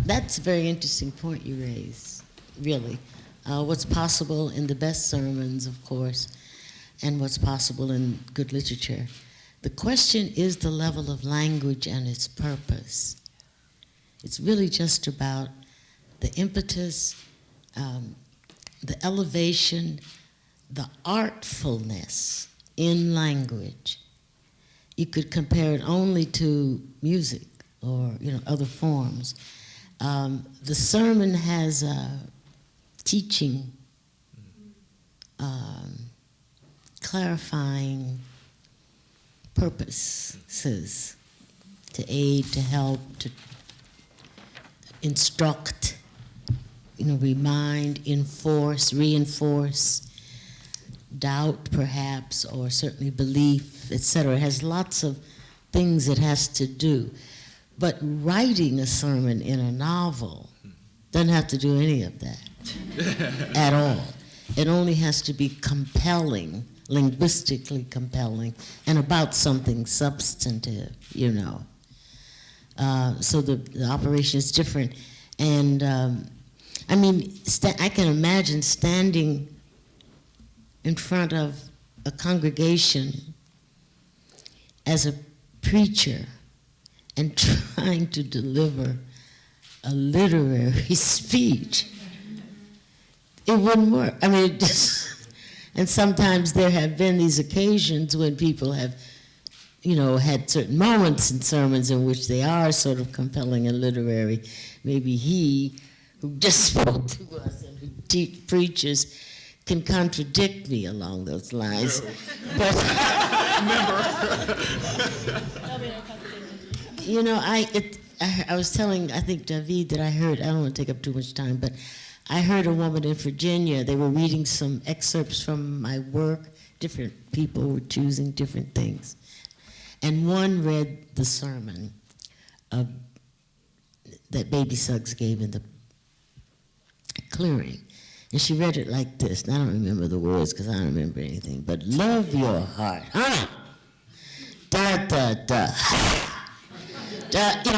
That's a very interesting point you raise, really. What's possible in the best sermons, of course, and what's possible in good literature. The question is the level of language and its purpose. It's really just about the impetus, the elevation, the artfulness in language. You could compare it only to music or other forms. The sermon has teaching, clarifying purposes to aid, to help, to instruct, remind, enforce, reinforce, doubt perhaps, or certainly belief, etc. It has lots of things it has to do. But writing a sermon in a novel doesn't have to do any of that at all. It only has to be compelling, linguistically compelling, and about something substantive, So the operation is different. And I can imagine standing in front of a congregation as a preacher and trying to deliver a literary speech. It wouldn't work. And sometimes there have been these occasions when people have, had certain moments in sermons in which they are sort of compelling and literary. Maybe he, who just spoke to us and who preaches, can contradict me along those lines. No. But I was telling, I think, Davíd, that I don't want to take up too much time, but I heard a woman in Virginia, they were reading some excerpts from my work. Different people were choosing different things. And one read the sermon that Baby Suggs gave in the clearing. And she read it like this. And I don't remember the words because I don't remember anything. But love your heart. Da, da, da.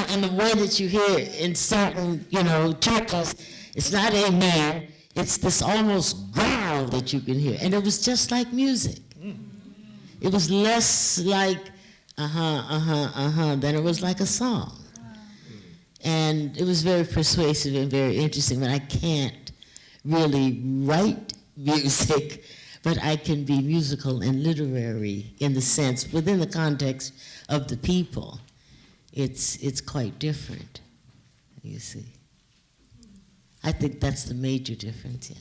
And the way that you hear in certain, churches, it's not amen. It's this almost growl that you can hear. And it was just like music. It was less like than it was like a song. And it was very persuasive and very interesting, but I can't really write music, but I can be musical and literary in the sense, within the context of the people. It's quite different, you see. I think that's the major difference. Yeah.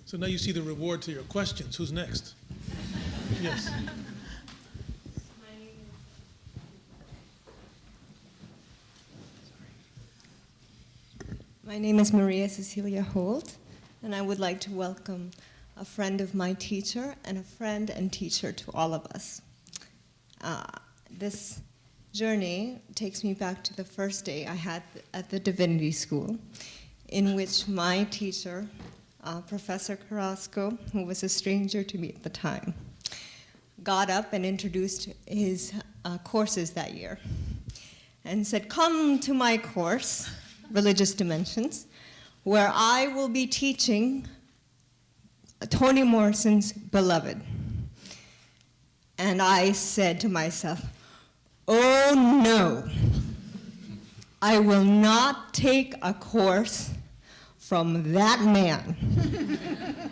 So now you see the reward to your questions. Who's next? Yes. My name is Maria Cecilia Holt, and I would like to welcome a friend of my teacher and a friend and teacher to all of us. This journey takes me back to the first day I had at the Divinity School, in which my teacher, Professor Carrasco, who was a stranger to me at the time, got up and introduced his courses that year and said, "Come to my course, Religious Dimensions, where I will be teaching Toni Morrison's Beloved." And I said to myself, "Oh no, I will not take a course from that man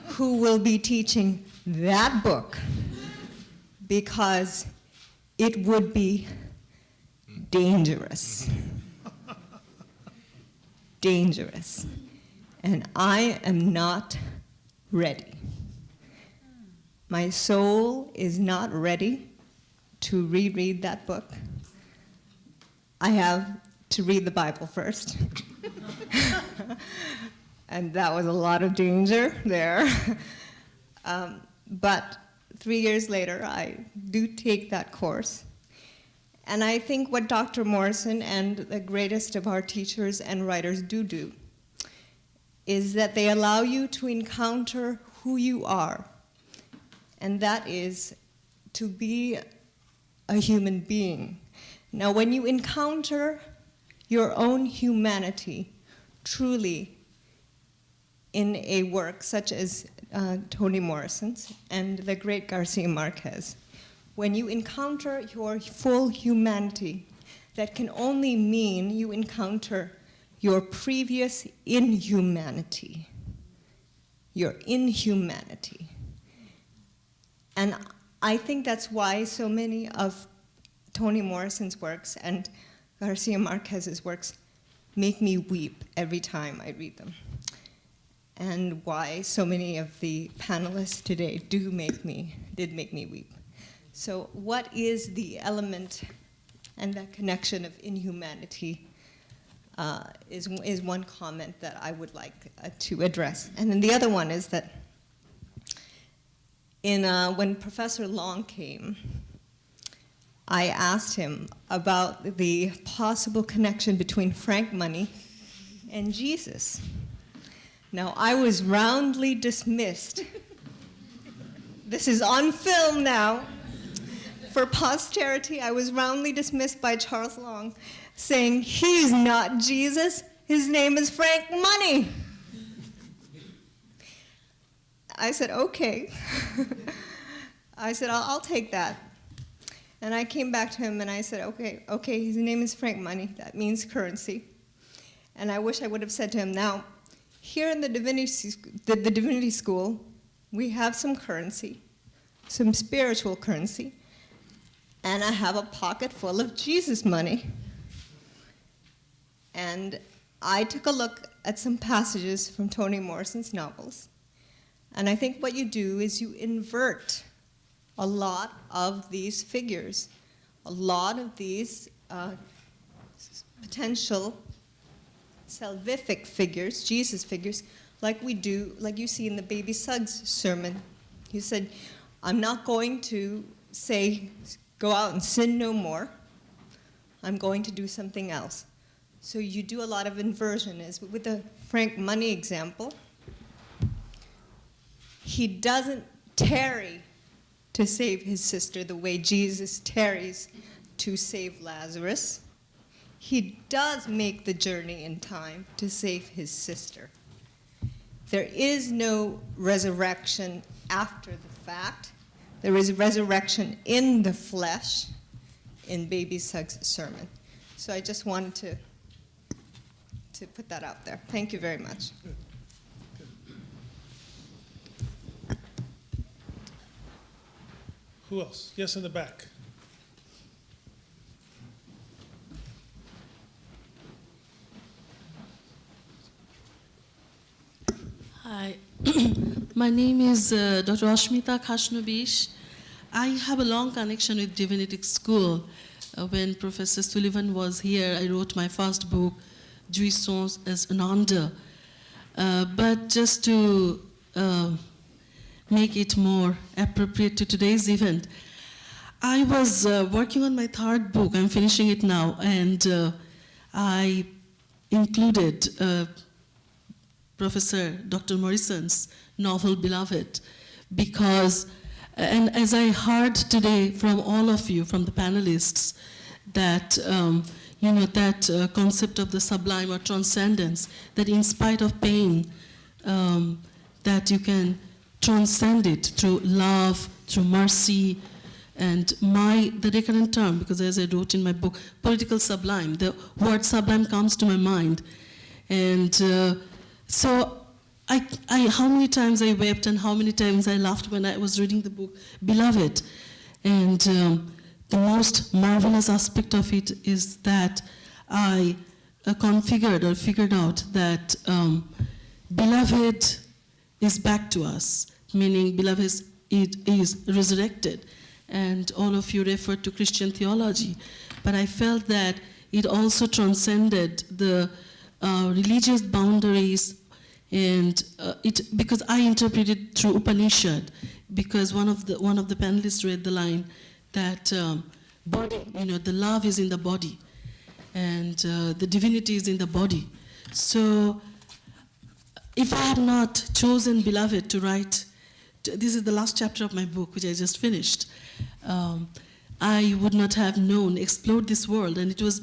who will be teaching that book, because it would be dangerous. Dangerous. And I am not ready. My soul is not ready to reread that book. I have to read the Bible first. And that was a lot of danger there. But 3 years later, I do take that course. And I think what Dr. Morrison and the greatest of our teachers and writers do is that they allow you to encounter who you are. And that is to be a human being. Now, when you encounter your own humanity truly in a work such as Toni Morrison's and the great Garcia Marquez, when you encounter your full humanity, that can only mean you encounter your previous inhumanity. Your inhumanity. And I think that's why so many of Toni Morrison's works and Garcia Marquez's works make me weep every time I read them. And why so many of the panelists today did make me weep. So what is the element and that connection of inhumanity is one comment that I would like to address. And then the other one is that when Professor Long came, I asked him about the possible connection between frank money and Jesus. Now, I was roundly dismissed. This is on film now. For posterity, I was roundly dismissed by Charles Long, saying, he's not Jesus, his name is Frank Money. I said, okay. I said, I'll take that. And I came back to him and I said, okay, his name is Frank Money, that means currency. And I wish I would have said to him, now, here in the Divinity School, we have some currency, some spiritual currency, and I have a pocket full of Jesus money. And I took a look at some passages from Toni Morrison's novels, and I think what you do is you invert a lot of these figures, a lot of these potential salvific figures, Jesus figures, like you see in the Baby Suggs sermon. He said, I'm not going to say, go out and sin no more. I'm going to do something else. So you do a lot of inversion. As with the Frank Money example, he doesn't tarry to save his sister the way Jesus tarries to save Lazarus. He does make the journey in time to save his sister. There is no resurrection after the fact. There is resurrection in the flesh in Baby Suggs' sermon. So I just wanted to put that out there. Thank you very much. Good. Who else? Yes, in the back. Hi, my name is Dr. Ashmita Khashnobish. I have a long connection with Divinity School. When Professor Sullivan was here, I wrote my first book, Jouissance as Ananda. But just to make it more appropriate to today's event, I was working on my third book. I'm finishing it now, and I included Professor Dr. Morrison's novel, Beloved, because, and as I heard today from all of you, from the panelists, that that concept of the sublime or transcendence, that in spite of pain, that you can transcend it through love, through mercy, And the recurrent term, because as I wrote in my book, political sublime, the word sublime comes to my mind. And so how many times I wept and how many times I laughed when I was reading the book, Beloved. And the most marvelous aspect of it is that I figured out that Beloved is back to us, meaning Beloved is resurrected. And all of you referred to Christian theology. But I felt that it also transcended the religious boundaries, and because I interpreted through Upanishad, because one of the panelists read the line that body, the love is in the body, and the divinity is in the body. So if I had not chosen Beloved to write, this is the last chapter of my book, which I just finished, I would not have explored this world, and it was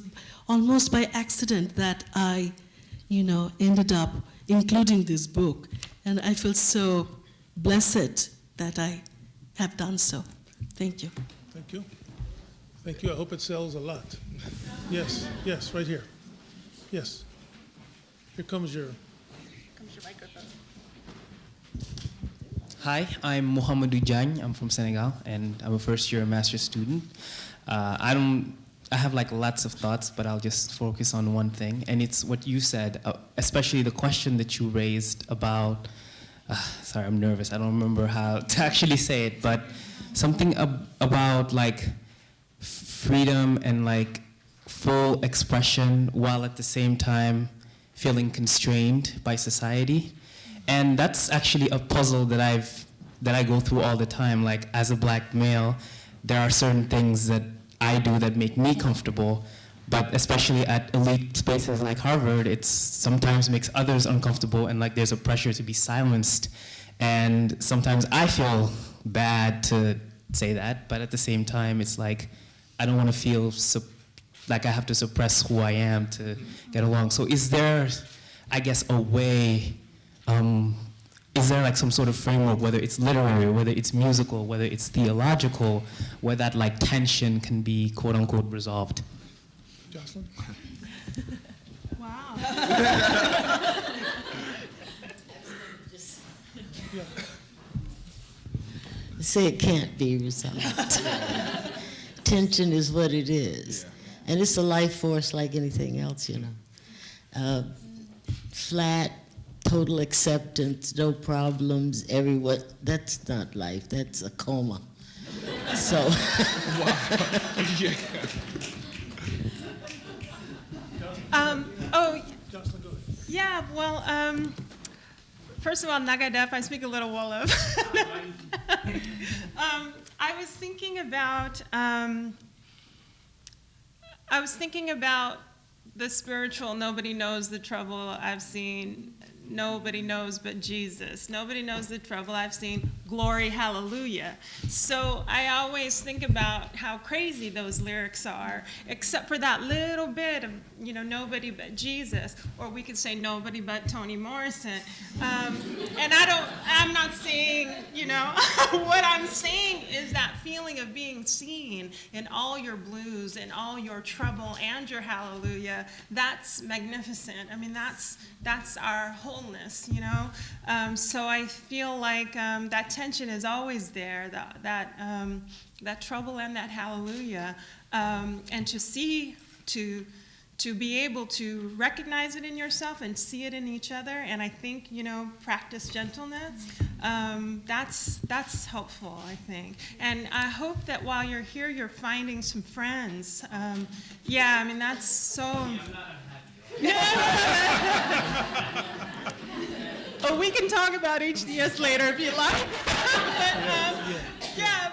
almost by accident that I, ended up including this book, and I feel so blessed that I have done so. Thank you. Thank you. Thank you. I hope it sells a lot. Yes, right here. Yes. Here comes your microphone. Hi, I'm Mohamedou Diagne. I'm from Senegal, and I'm a first-year master's student. I have lots of thoughts, but I'll just focus on one thing, and it's what you said, especially the question that you raised about, sorry, I'm nervous, I don't remember how to actually say it, but something about freedom and full expression while at the same time feeling constrained by society. And that's actually a puzzle that I go through all the time. As a black male, there are certain things that I do that make me comfortable, but especially at elite spaces like Harvard, it sometimes makes others uncomfortable, and there's a pressure to be silenced. And sometimes I feel bad to say that, but at the same time, it's I don't want to feel like I have to suppress who I am to get along. So is there, I guess, a way, is there some sort of framework, whether it's literary, whether it's musical, whether it's theological, where that tension can be quote unquote resolved? Josslyn? Wow. Yeah. Say it can't be resolved. Tension is what it is. Yeah. And it's a life force like anything else, Flat, total acceptance, no problems, everyone. That's not life, that's a coma. So. Wow. Yeah. Josslyn, go ahead. Yeah, well, first of all, Nagadef, I speak a little Wolof. I was thinking about the spiritual, nobody knows the trouble I've seen, nobody knows but Jesus. Nobody knows the trouble I've seen, glory, hallelujah. So I always think about how crazy those lyrics are, except for that little bit of, nobody but Jesus, or we could say nobody but Toni Morrison. And I'm not saying, what I'm saying is that feeling of being seen in all your blues and all your trouble and your hallelujah. That's magnificent. I mean, that's our wholeness, So I feel like that tension is always there, that trouble and that hallelujah, and to be able to recognize it in yourself and see it in each other, and I think, practice gentleness, that's helpful, I think. And I hope that while you're here, you're finding some friends. Yeah, I mean, that's so... Oh, we can talk about HDS later if you like.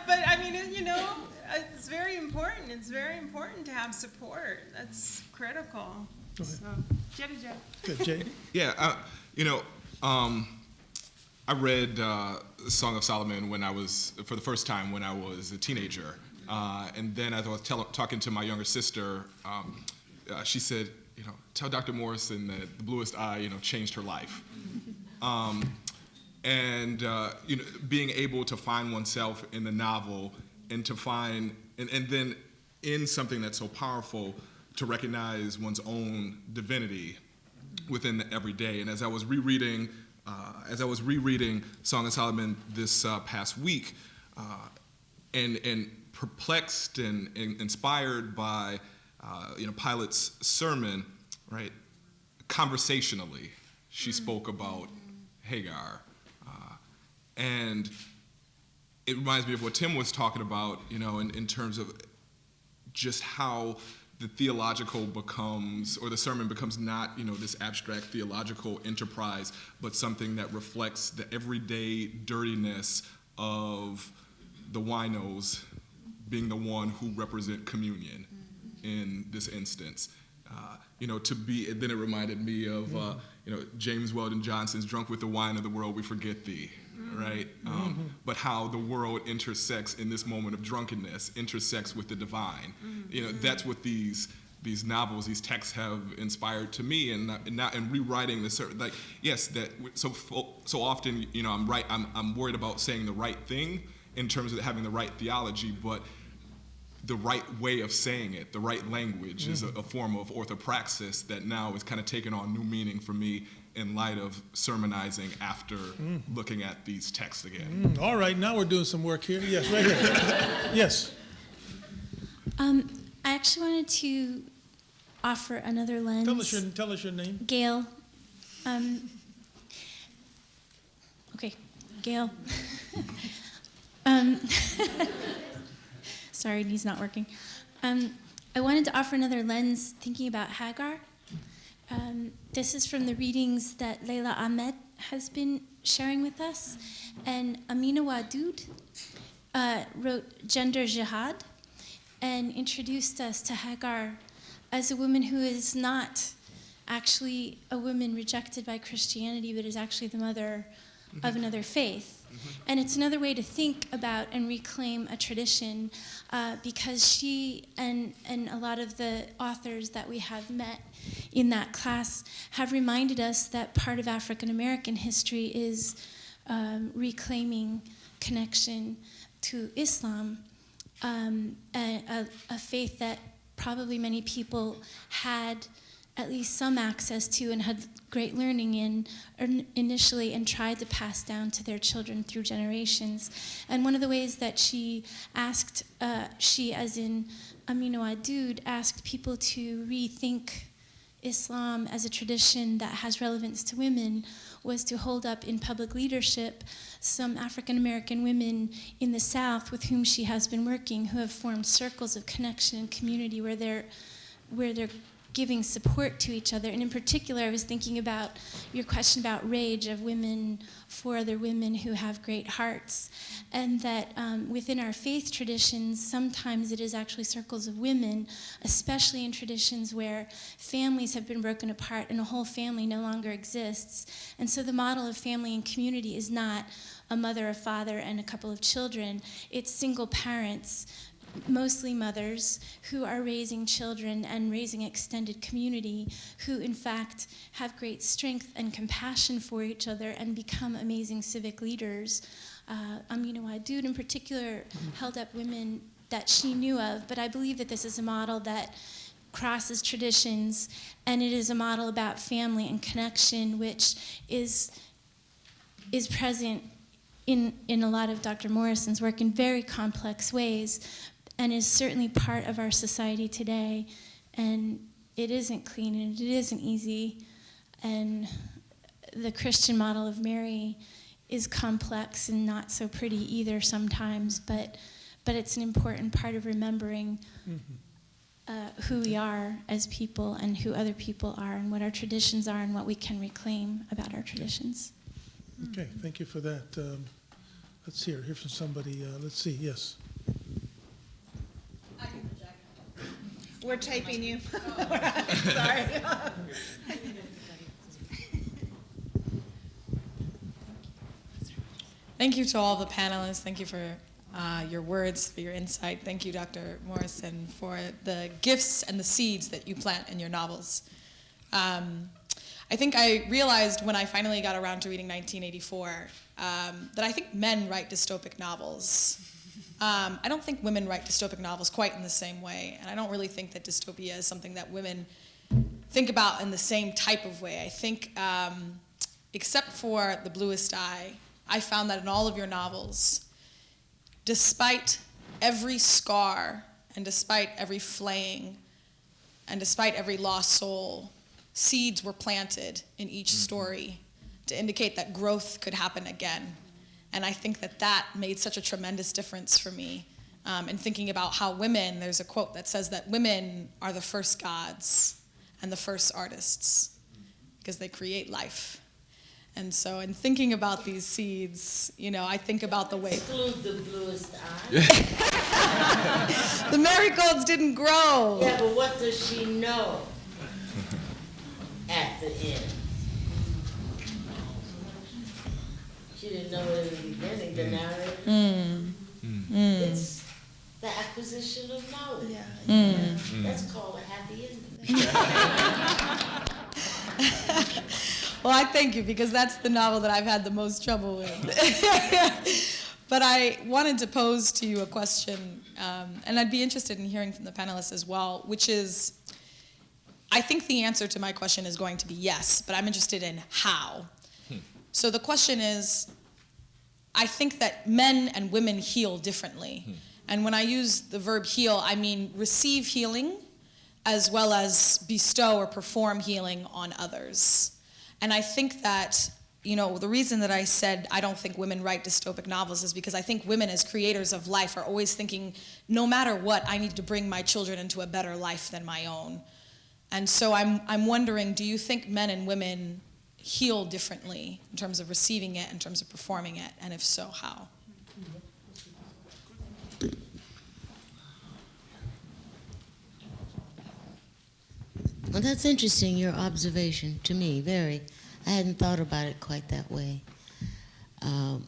But I mean, it's very important. It's very important to have support. That's critical. Go ahead. So, Jay. Good, Jay. Yeah, I read Song of Solomon for the first time when I was a teenager. And then as I was talking to my younger sister, she said, tell Dr. Morrison that The Bluest Eye, changed her life. And being able to find oneself in the novel and to find, and then in something that's so powerful, to recognize one's own divinity within the everyday. And as I was rereading Song of Solomon this past week, and perplexed and inspired by Pilate's sermon, right? Conversationally, she spoke about Hagar, and it reminds me of what Tim was talking about, in terms of just how the theological becomes, or the sermon becomes not, this abstract theological enterprise, but something that reflects the everyday dirtiness of the winos being the one who represent communion in this instance. Then it reminded me of, James Weldon Johnson's "Drunk with the Wine of the World, we forget thee," right? But how the world intersects in this moment of drunkenness, intersects with the divine. That's what these novels, these texts have inspired to me, and rewriting this, like, yes, that so often, I'm worried about saying the right thing in terms of having the right theology, but the right way of saying it, the right language, is a form of orthopraxis that now is kind of taken on new meaning for me in light of sermonizing after looking at these texts again. All right, now we're doing some work here. Yes, right here. Yes. I actually wanted to offer another lens. Tell us your name. Gail. Okay, Gail. Sorry, knee's not working. I wanted to offer another lens thinking about Hagar. This is from the readings that Leila Ahmed has been sharing with us. And Amina Wadud wrote Gender Jihad and introduced us to Hagar as a woman who is not actually a woman rejected by Christianity, but is actually the mother of another faith. And it's another way to think about and reclaim a tradition, because she and a lot of the authors that we have met in that class have reminded us that part of African American history is reclaiming connection to Islam, a faith that probably many people had at least some access to and had great learning in initially, and tried to pass down to their children through generations. And one of the ways that she asked, she as in Amina Wadud, asked people to rethink Islam as a tradition that has relevance to women, was to hold up in public leadership some African American women in the South with whom she has been working, who have formed circles of connection and community where they're giving support to each other. And in particular, I was thinking about your question about rage of women for other women who have great hearts, and that within our faith traditions, sometimes it is actually circles of women, especially in traditions where families have been broken apart and a whole family no longer exists. And so the model of family and community is not a mother, a father, and a couple of children. It's single parents, mostly mothers, who are raising children and raising extended community, who in fact have great strength and compassion for each other and become amazing civic leaders. Amina Wadud in particular held up women that she knew of, but I believe that this is a model that crosses traditions, and it is a model about family and connection, which is present in a lot of Dr. Morrison's work in very complex ways, and is certainly part of our society today. And it isn't clean and it isn't easy. And the Christian model of Mary is complex and not so pretty either sometimes, but it's an important part of remembering who we are as people and who other people are and what our traditions are and what we can reclaim about our traditions. Okay, thank you for that. Let's hear from somebody. Let's see, yes. We're taping you. Sorry. Thank you to all the panelists. Thank you for your words, for your insight. Thank you, Dr. Morrison, for the gifts and the seeds that you plant in your novels. I think I realized when I finally got around to reading 1984 that I think men write dystopic novels. I don't think women write dystopic novels quite in the same way, and I don't really think that dystopia is something that women think about in the same type of way. I think, except for The Bluest Eye, I found that in all of your novels, despite every scar, and despite every flaying, and despite every lost soul, seeds were planted in each story to indicate that growth could happen again. And I think that that made such a tremendous difference for me in thinking about how women, there's a quote that says that women are the first gods and the first artists because they create life. And so in thinking about these seeds, you know, I think about the way... Exclude The Bluest Eye. The marigolds didn't grow. Yeah, but what does she know at the end? She didn't know it in the beginning, the narrator. It's the acquisition of knowledge. That's called a happy ending. Well, I thank you, because that's the novel that I've had the most trouble with. But I wanted to pose to you a question, and I'd be interested in hearing from the panelists as well, which is, I think the answer to my question is going to be yes, but I'm interested in how. So the question is, I think that men and women heal differently. And when I use the verb heal, I mean receive healing as well as bestow or perform healing on others. And I think that, you know, the reason that I said I don't think women write dystopic novels is because I think women as creators of life are always thinking, no matter what, I need to bring my children into a better life than my own. And so I'm wondering, do you think men and women heal differently in terms of receiving it, in terms of performing it, and if so, how? Well, that's interesting, your observation, to me, very. I hadn't thought about it quite that way. The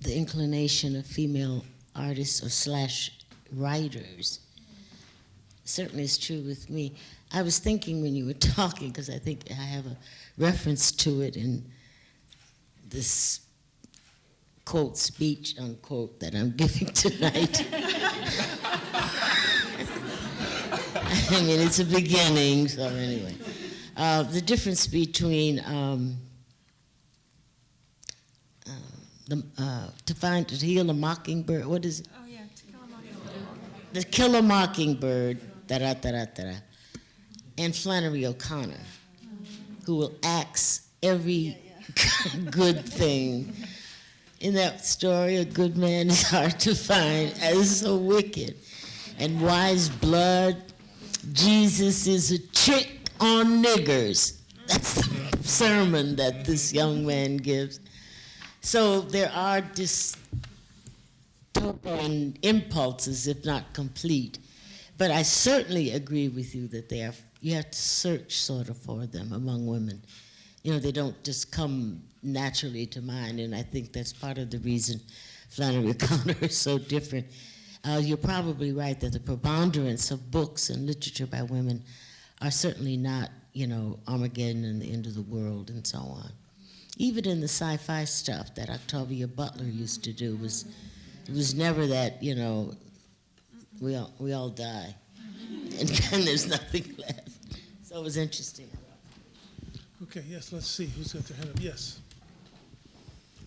inclination of female artists or slash writers certainly is true with me. I was thinking when you were talking, because I think I have a reference to it in this quote, speech, unquote, that I'm giving tonight. I mean, it's a beginning, so anyway. The difference between to heal a mockingbird, what is it? Oh, yeah, To Kill a Mockingbird. To Kill a Mockingbird, da-da-da-da-da-da, and Flannery O'Connor, who will axe every good thing. In that story, a good man is hard to find, as so wicked. And Wise Blood, Jesus is a trick on niggers. That's the sermon that this young man gives. So there are dystopian impulses, if not complete. But I certainly agree with you that you have to search sort of for them among women. You know, they don't just come naturally to mind, and I think that's part of the reason Flannery O'Connor is so different. You're probably right that the preponderance of books and literature by women are certainly not, you know, Armageddon and the end of the world and so on. Even in the sci-fi stuff that Octavia Butler used to do, it was never that, you know, we all die, and there's nothing left. So it was interesting. Okay, yes, let's see who's got their hand up. Yes,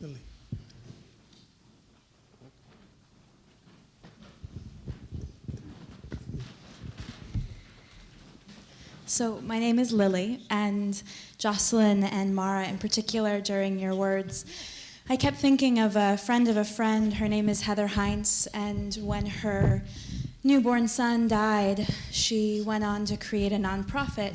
Lily. So my name is Lily, and Josslyn and Mara in particular, during your words, I kept thinking of a friend. Her name is Heather Heinz, and when her newborn son died, she went on to create a nonprofit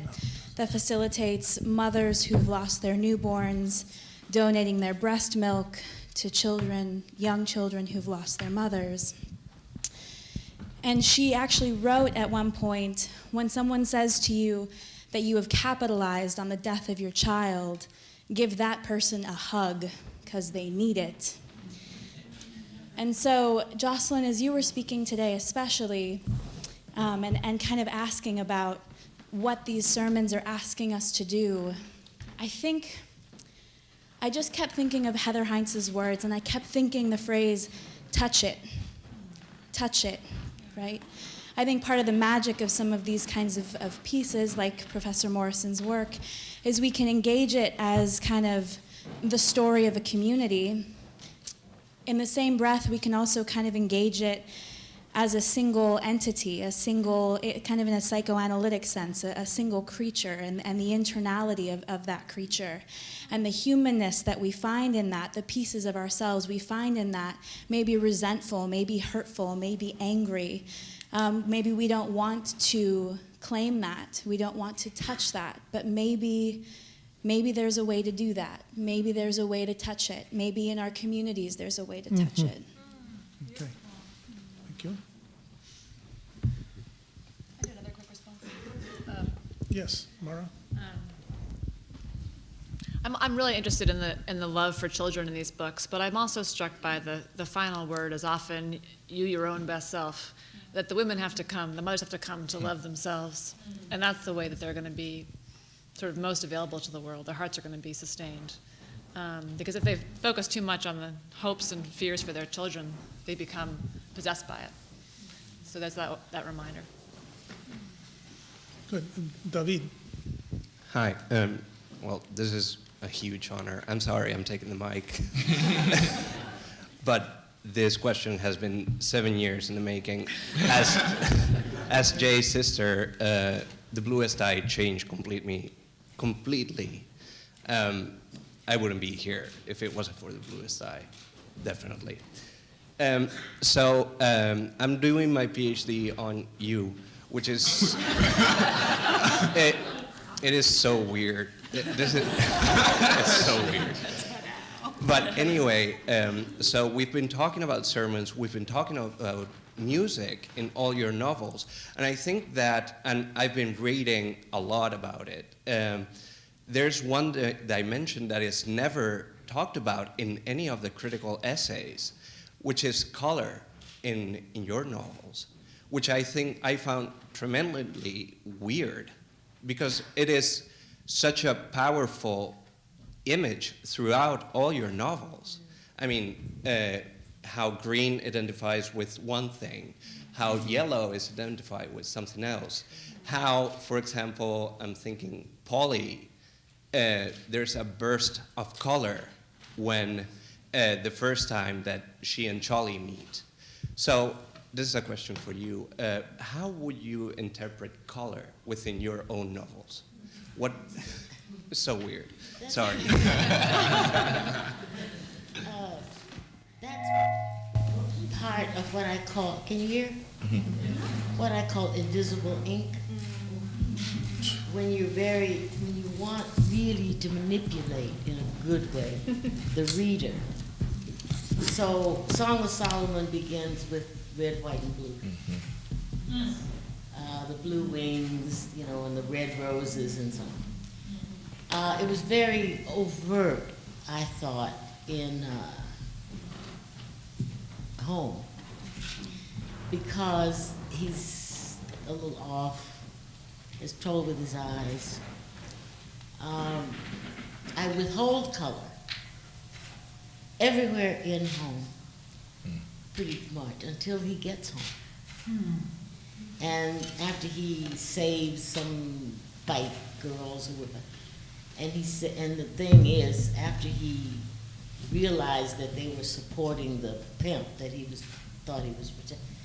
that facilitates mothers who've lost their newborns donating their breast milk to children, young children who've lost their mothers. And she actually wrote at one point, when someone says to you that you have capitalized on the death of your child, give that person a hug, because they need it. And so, Josslyn, as you were speaking today especially, and kind of asking about what these sermons are asking us to do, I just kept thinking of Heather Heinz's words, and I kept thinking the phrase, touch it. touch it, right? I think part of the magic of some of these kinds of pieces, like Professor Morrison's work, is we can engage it as kind of the story of a community. In the same breath, we can also kind of engage it as a single entity, kind of in a psychoanalytic sense, a single creature, and the internality of that creature. And the humanness that we find in that, the pieces of ourselves we find in that, may be resentful, may be hurtful, may be angry. Maybe we don't want to claim that, we don't want to touch that, but maybe there's a way to do that. Maybe there's a way to touch it. Maybe in our communities there's a way to touch it. Okay. Thank you. I do another quick response. Yes, Mara? I'm really interested in the love for children in these books, but I'm also struck by the final word is often you, your own best self, that the women have to come, the mothers have to come to love themselves, and that's the way that they're going to be sort of most available to the world. Their hearts are going to be sustained. Because if they focus too much on the hopes and fears for their children, they become possessed by it. So there's that reminder. Good. Davíd? Hi. Well, this is a huge honor. I'm sorry I'm taking the mic. But this question has been 7 years in the making. As Jay's sister, the bluest eye changed completely. I wouldn't be here if it wasn't for the bluest eye, definitely. So I'm doing my PhD on you, which is, it is so weird. It's so weird. But anyway, so we've been talking about sermons, we've been talking about music in all your novels, and I think that, and I've been reading a lot about it, there's one dimension that is never talked about in any of the critical essays, which is color in your novels, which I think I found tremendously weird, because it is such a powerful image throughout all your novels. I mean, how green identifies with one thing, how yellow is identified with something else, how, for example, I'm thinking Polly, there's a burst of color when the first time that she and Charlie meet. So this is a question for you. How would you interpret color within your own novels? What? So weird. Sorry. That's part of what I call, can you hear? What I call invisible ink. When you want really to manipulate in a good way the reader. So Song of Solomon begins with red, white, and blue. The blue wings, and the red roses and so on. It was very overt, I thought, in Home, because he's a little off, is told with his eyes. I withhold color everywhere in Home, pretty much, until he gets home. And after he saves some fight girls or whatever, and the thing is, after he realized that they were supporting the pimp that thought he was protecting,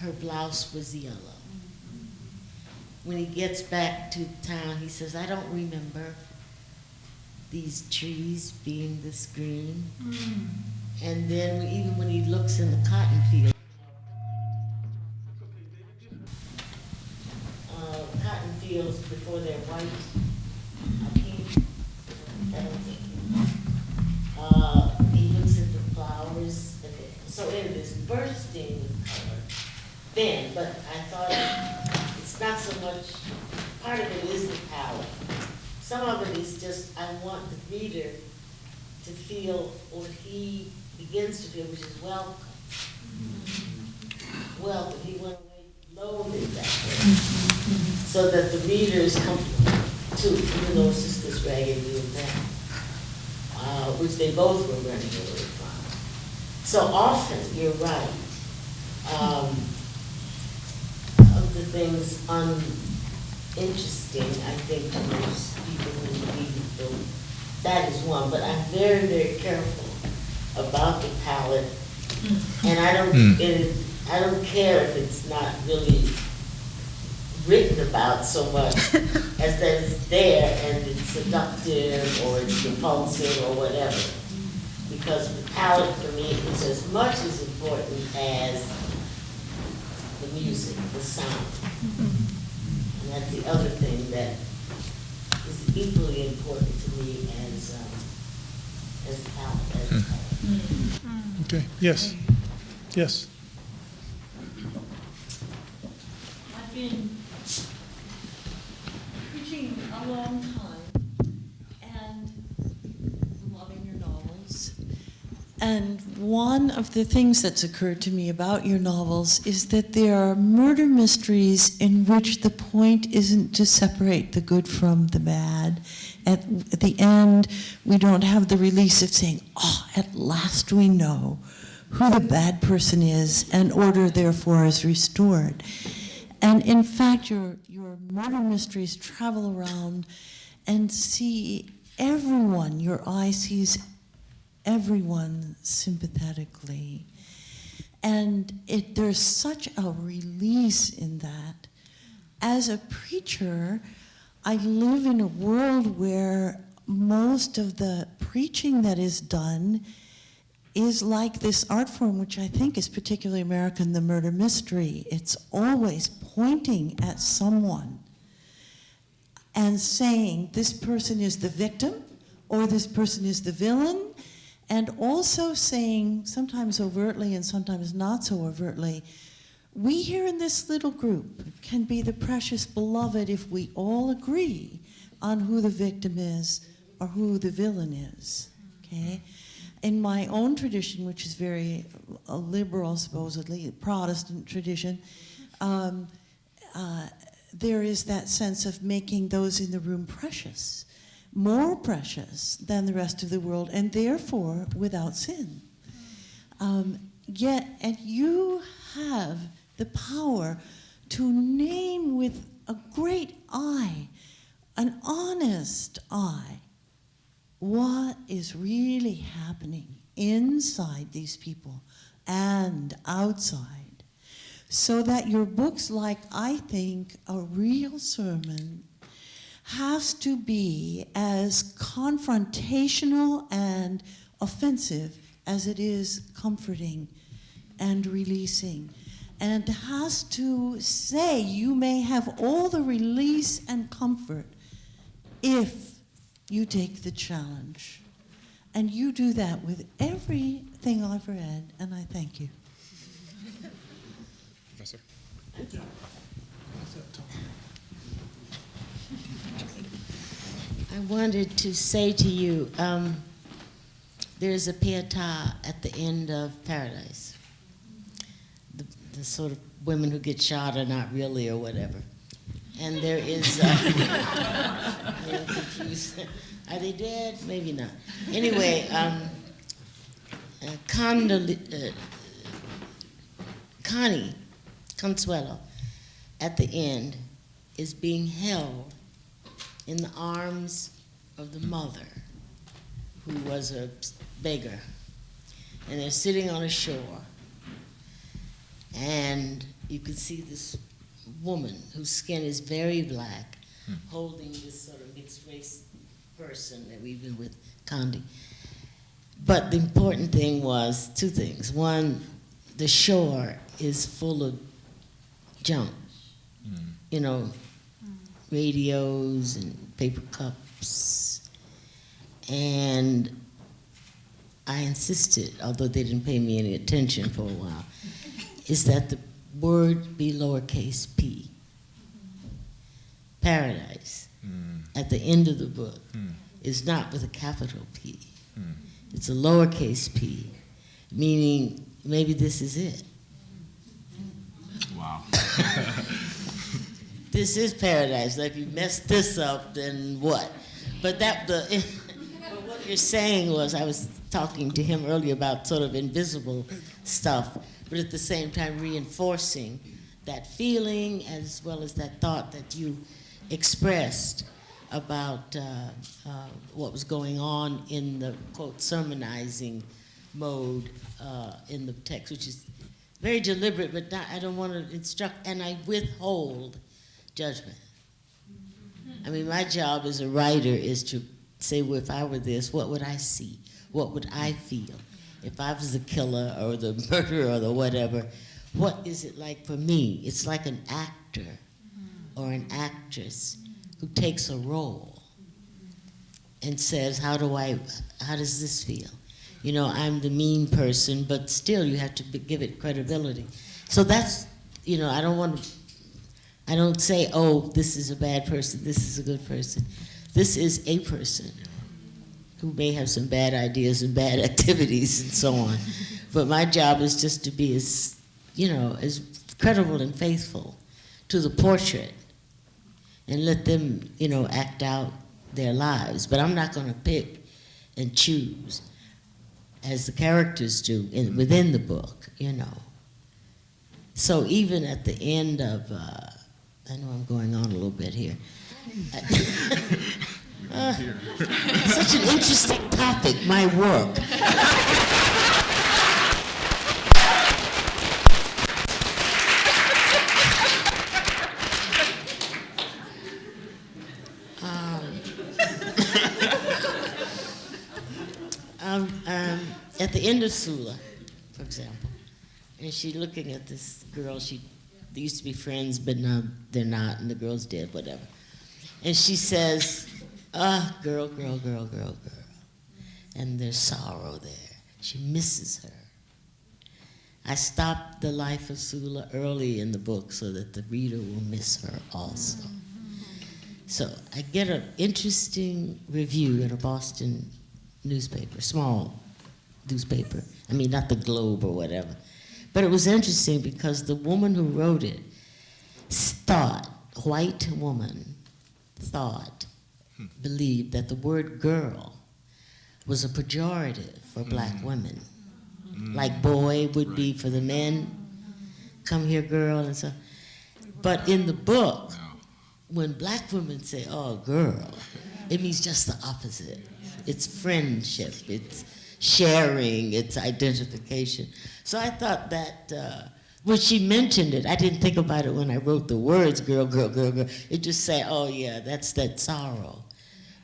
her blouse was yellow. When he gets back to town, he says, I don't remember these trees being this green. And then even when he looks in the cotton field, cotton fields before they're white, pink, he looks at the flowers. So it is bursting with color then, but I thought it's not so much, part of it is the palette. Some of it is just, I want the reader to feel what he begins to feel, which is welcome. Welcome, he went away loaded that way. So that the reader is comfortable too, even though it's just this raggedy little thing, which they both were running away from. So often, you're right, of the things uninteresting, I think, to most people who read the book. That is one, but I'm very, very careful about the palette, and I don't care if it's not really written about so much as that it's there and it's seductive or it's repulsive or whatever. Because the palette for me is as much as important as the music, the sound. And that's the other thing that is equally important to me as palette, as palette. Okay, yes, yes. I've been preaching a long time and loving your novels. And one of the things that's occurred to me about your novels is that there are murder mysteries in which the point isn't to separate the good from the bad. At the end, we don't have the release of saying, oh, at last we know who the bad person is, and order therefore is restored. And in fact, your murder mysteries travel around and see everyone, your eye sees everyone sympathetically. And there's such a release in that. As a preacher, I live in a world where most of the preaching that is done is like this art form, which I think is particularly American, the murder mystery. It's always pointing at someone and saying this person is the victim or this person is the villain, and also saying, sometimes overtly and sometimes not so overtly, we here in this little group can be the precious beloved if we all agree on who the victim is or who the villain is, okay? In my own tradition, which is very liberal, supposedly, a Protestant tradition, there is that sense of making those in the room precious, more precious than the rest of the world, and therefore without sin. And you have the power to name with a great eye, an honest eye, what is really happening inside these people and outside, so that your books, like I think A Real Sermon, has to be as confrontational and offensive as it is comforting and releasing, and has to say you may have all the release and comfort if you take the challenge. And you do that with everything I've read, and I thank you. Professor. I wanted to say to you, there's a pietà at the end of Paradise. The sort of women who get shot are not really or whatever. And there is, I'm confused. Are they dead? Maybe not. Anyway, Connie Consuelo, at the end, is being held in the arms of the mother, who was a beggar. And they're sitting on a shore. And you can see this woman whose skin is very black, holding this sort of mixed race person that we've been with, Condi. But the important thing was two things. One, the shore is full of junk, you know, radios and paper cups. And I insisted, although they didn't pay me any attention for a while, is that the word be lowercase p. Paradise, at the end of the book, is not with a capital P. It's a lowercase p, meaning maybe this is it. Wow. This is paradise. Like, if you mess this up, then what? But what you're saying was, I was talking to him earlier about sort of invisible stuff, but at the same time reinforcing that feeling as well as that thought that you expressed about what was going on in the, quote, sermonizing mode in the text, which is very deliberate, but not, I don't want to instruct, and I withhold judgment. I mean, my job as a writer is to say, well, if I were this, what would I see? What would I feel? If I was the killer or the murderer or the whatever, what is it like for me? It's like an actor or an actress who takes a role and says, how does this feel? You know, I'm the mean person, but still you have to give it credibility. So that's, you know, I don't say, oh, this is a bad person, this is a good person. This is a person who may have some bad ideas and bad activities and so on. But my job is just to be as, you know, as credible and faithful to the portrait and let them, you know, act out their lives. But I'm not going to pick and choose as the characters do within the book, you know. So even at the end of, I know I'm going on a little bit here. Such an interesting topic, my work. At the end of Sula, for example, and she's looking at this girl, they used to be friends, but now they're not, and the girl's dead, whatever. And she says, girl, girl, girl, girl, girl. And there's sorrow there. She misses her. I stopped the life of Sula early in the book so that the reader will miss her also. So I get an interesting review in a Boston newspaper, small newspaper. I mean, not the Globe or whatever. But it was interesting because the woman who wrote it white woman believed that the word girl was a pejorative for black women. Like boy would be for the men, come here girl, and so. But in the book, when black women say, oh, girl, it means just the opposite. It's friendship, it's sharing, it's identification. So I thought that when she mentioned it, I didn't think about it when I wrote the words, girl, girl, girl, girl. It just say, oh yeah, that's that sorrow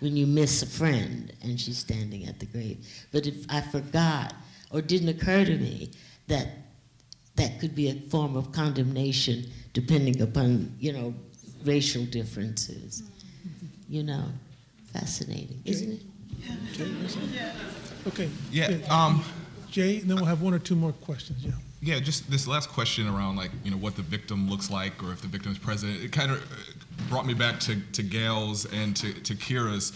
when you miss a friend and she's standing at the grave. But if I forgot or didn't occur to me that that could be a form of condemnation depending upon, you know, racial differences. You know, fascinating, isn't it? Yeah. Okay. Yeah. Jay, and then we'll have one or two more questions. Yeah. Yeah, just this last question around, like, you know, what the victim looks like or if the victim is present. It kind of brought me back to Gail's and to Kira's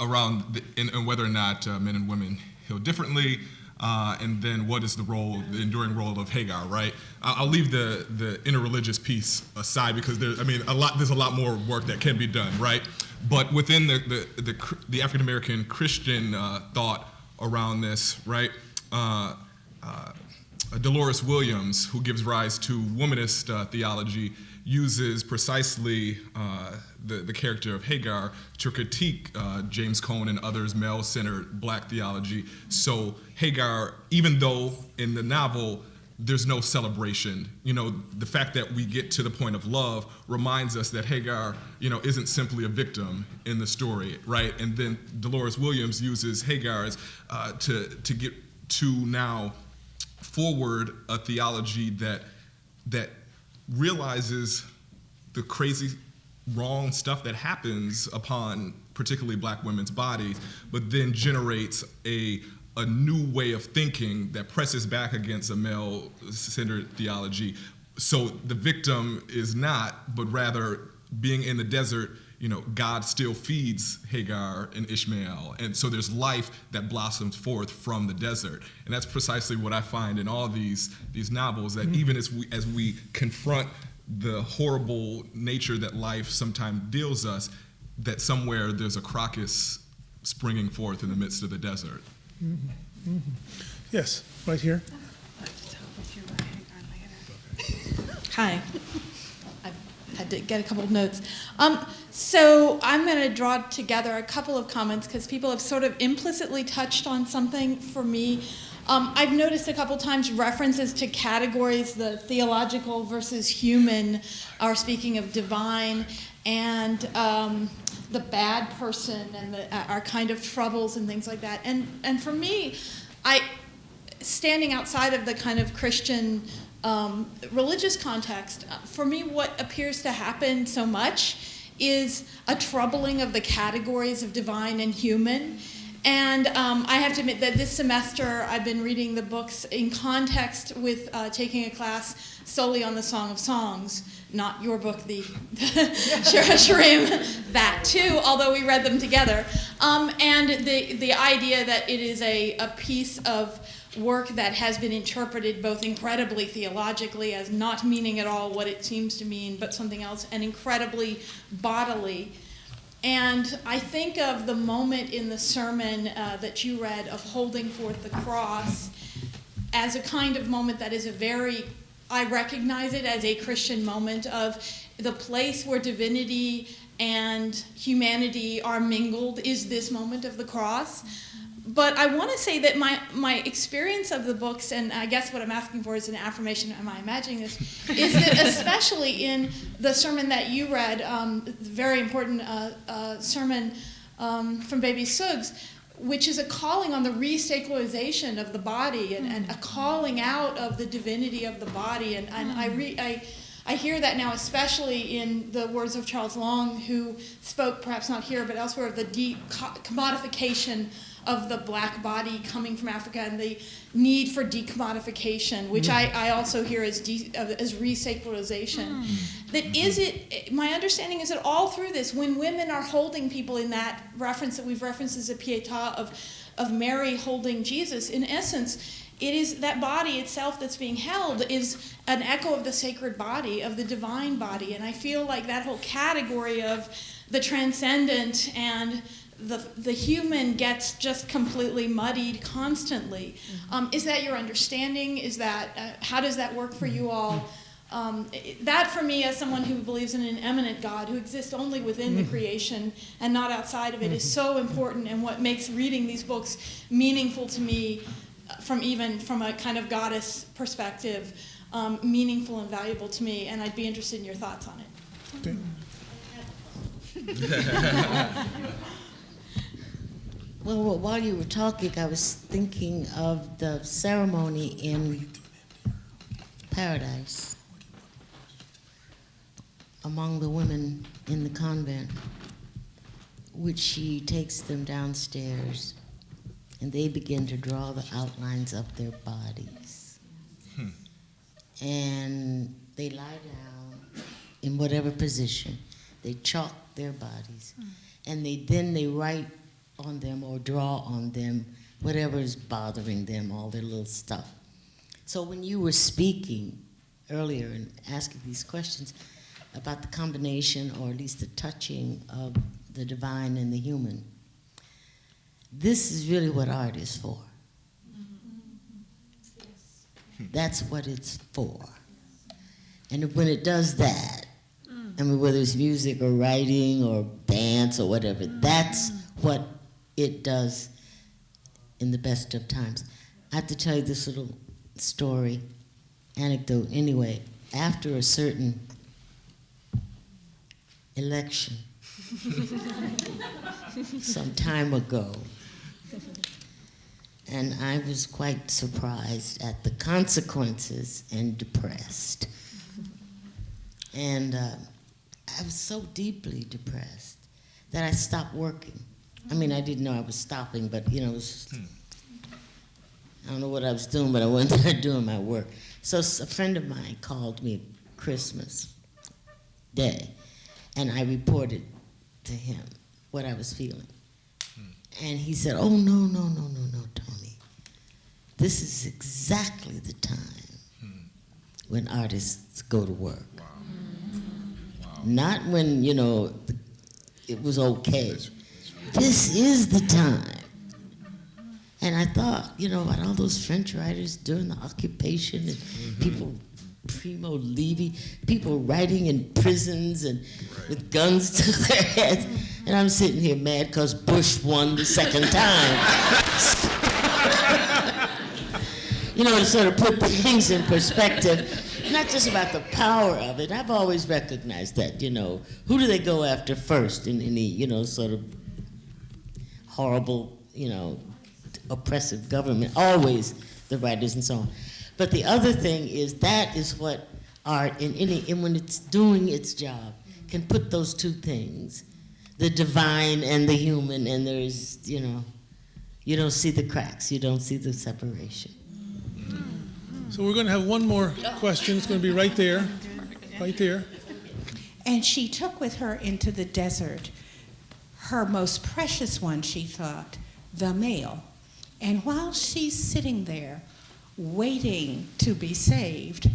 around and whether or not men and women heal differently, and then what is the enduring role of Hagar, right? I'll leave the interreligious piece aside because there's a lot more work that can be done, right? But within the African American Christian thought around this, right? Dolores Williams, who gives rise to womanist theology, uses precisely the character of Hagar to critique James Cone and others' male-centered black theology. So Hagar, even though in the novel there's no celebration, you know, the fact that we get to the point of love reminds us that Hagar, you know, isn't simply a victim in the story, right? And then Dolores Williams uses Hagar as, to get to now forward a theology that realizes the crazy wrong stuff that happens upon particularly black women's bodies, but then generates a new way of thinking that presses back against a male-centered theology. So the victim is not, but rather being in the desert, you know, God still feeds Hagar and Ishmael. And so there's life that blossoms forth from the desert. And that's precisely what I find in all these novels, that even as we confront the horrible nature that life sometimes deals us, that somewhere there's a crocus springing forth in the midst of the desert. Yes, right here. Hi. I've had to get a couple of notes. So I'm going to draw together a couple of comments because people have sort of implicitly touched on something for me. I've noticed a couple times references to categories, the theological versus human, are speaking of divine, and the bad person and our kind of troubles and things like that. And for me, standing outside of the kind of Christian religious context, for me what appears to happen so much is a troubling of the categories of divine and human. And I have to admit that this semester I've been reading the books in context with taking a class solely on the Song of Songs, not your book, the Shirashrim, that too, although we read them together. And the idea that it is a piece of work that has been interpreted both incredibly theologically as not meaning at all what it seems to mean, but something else, and incredibly bodily. And I think of the moment in the sermon that you read of holding forth the cross as a kind of moment that is I recognize it as a Christian moment of the place where divinity and humanity are mingled is this moment of the cross. But I want to say that my experience of the books, and I guess what I'm asking for is an affirmation, am I imagining this, is that especially in the sermon that you read, very important sermon from Baby Suggs, which is a calling on the resacralization of the body and a calling out of the divinity of the body. And I hear that now, especially in the words of Charles Long, who spoke, perhaps not here, but elsewhere, of the decommodification of the black body coming from Africa and the need for decommodification, which I also hear as resacralization. My understanding is that all through this, when women are holding people in that reference that we've referenced as a pietà of Mary holding Jesus, in essence, it is that body itself that's being held is an echo of the sacred body, of the divine body. And I feel like that whole category of the transcendent and the human gets just completely muddied constantly. Is that your understanding? Is that how does that work for you all? That for me, as someone who believes in an immanent God who exists only within the creation and not outside of it, is so important, and what makes reading these books meaningful to me from a kind of goddess perspective, meaningful and valuable to me, and I'd be interested in your thoughts on it. Okay. Well, while you were talking, I was thinking of the ceremony in Paradise among the women in the convent, which she takes them downstairs, and they begin to draw the outlines of their bodies. And they lie down in whatever position. They chalk their bodies, and they write on them or draw on them whatever is bothering them, all their little stuff. So when you were speaking earlier and asking these questions about the combination, or at least the touching of the divine and the human, this is really what art is for. That's what it's for. And when it does that, I mean, whether it's music or writing or dance or whatever, that's what it does in the best of times. I have to tell you this little story, anecdote. Anyway, after a certain election, some time ago, and I was quite surprised at the consequences and depressed. And I was so deeply depressed that I stopped working. I mean, I didn't know I was stopping, but it was, I don't know what I was doing, but I wasn't doing my work. So a friend of mine called me Christmas Day, and I reported to him what I was feeling. And he said, oh, no, Toni. This is exactly the time when artists go to work. Wow. Not when, it was okay. this is the time. And I thought, you know, about all those French writers during the occupation and people, Primo Levi, people writing in prisons and with guns to their heads. And I'm sitting here mad because Bush won the second time. You know, to sort of put things in perspective, not just about the power of it. I've always recognized that, you know, who do they go after first in any, you know, sort of horrible, you know, oppressive government? Always the writers and so on. But the other thing is that is what art, and when it's doing its job, can put those two things, the divine and the human, and there's, you know, you don't see the cracks, you don't see the separation. So we're going to have one more question. It's going to be right there, right there. And she took with her into the desert her most precious one, she thought, the male. And while she's sitting there waiting to be saved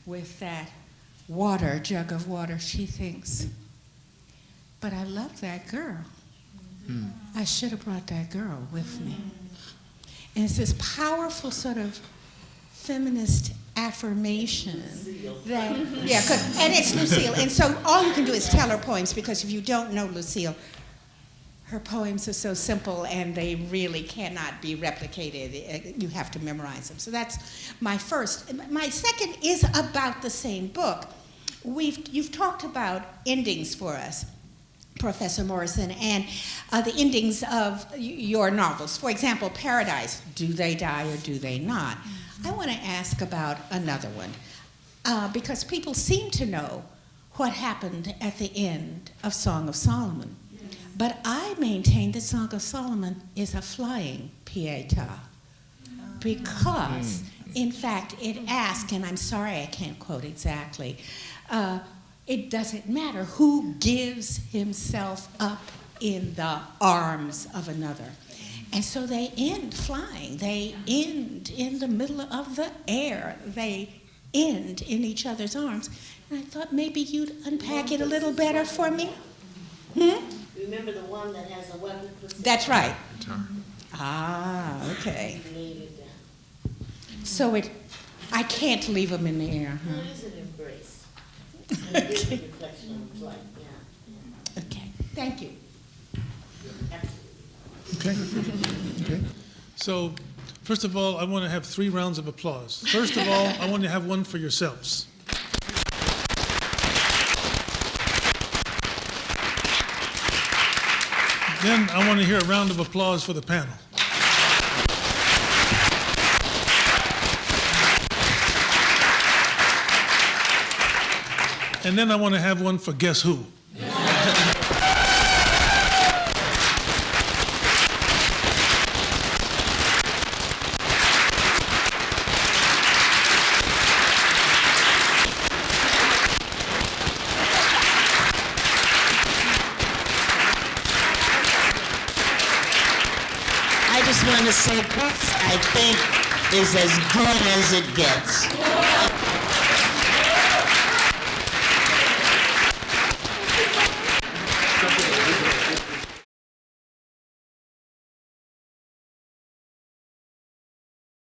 with that water, jug of water, she thinks, but I love that girl. I should have brought that girl with me. And it's this powerful sort of feminist affirmation that, yeah, and it's Lucille. And so all you can do is tell her poems, because if you don't know Lucille, her poems are so simple and they really cannot be replicated. You have to memorize them. So that's my first. My second is about the same book. You've talked about endings for us, Professor Morrison, and the endings of your novels. For example, Paradise, do they die or do they not? I want to ask about another one, because people seem to know what happened at the end of Song of Solomon. But I maintain that Song of Solomon is a flying pietà, because, in fact, it asks, and I'm sorry I can't quote exactly, it doesn't matter who gives himself up in the arms of another. And so they end flying. They end in the middle of the air. They end in each other's arms. And I thought maybe you'd unpack it a little better for me. Remember the one that has a weapon? That's right. Ah, okay. So I can't leave them in the air, huh? It is an embrace. It is a reflection of life, yeah. Okay, thank you. Okay. Okay. So, first of all, I want to have 3 rounds of applause. First of all, I want to have one for yourselves. Then I want to hear a round of applause for the panel. And then I want to have one for Guess Who. I just want to say, I think is as good as it gets.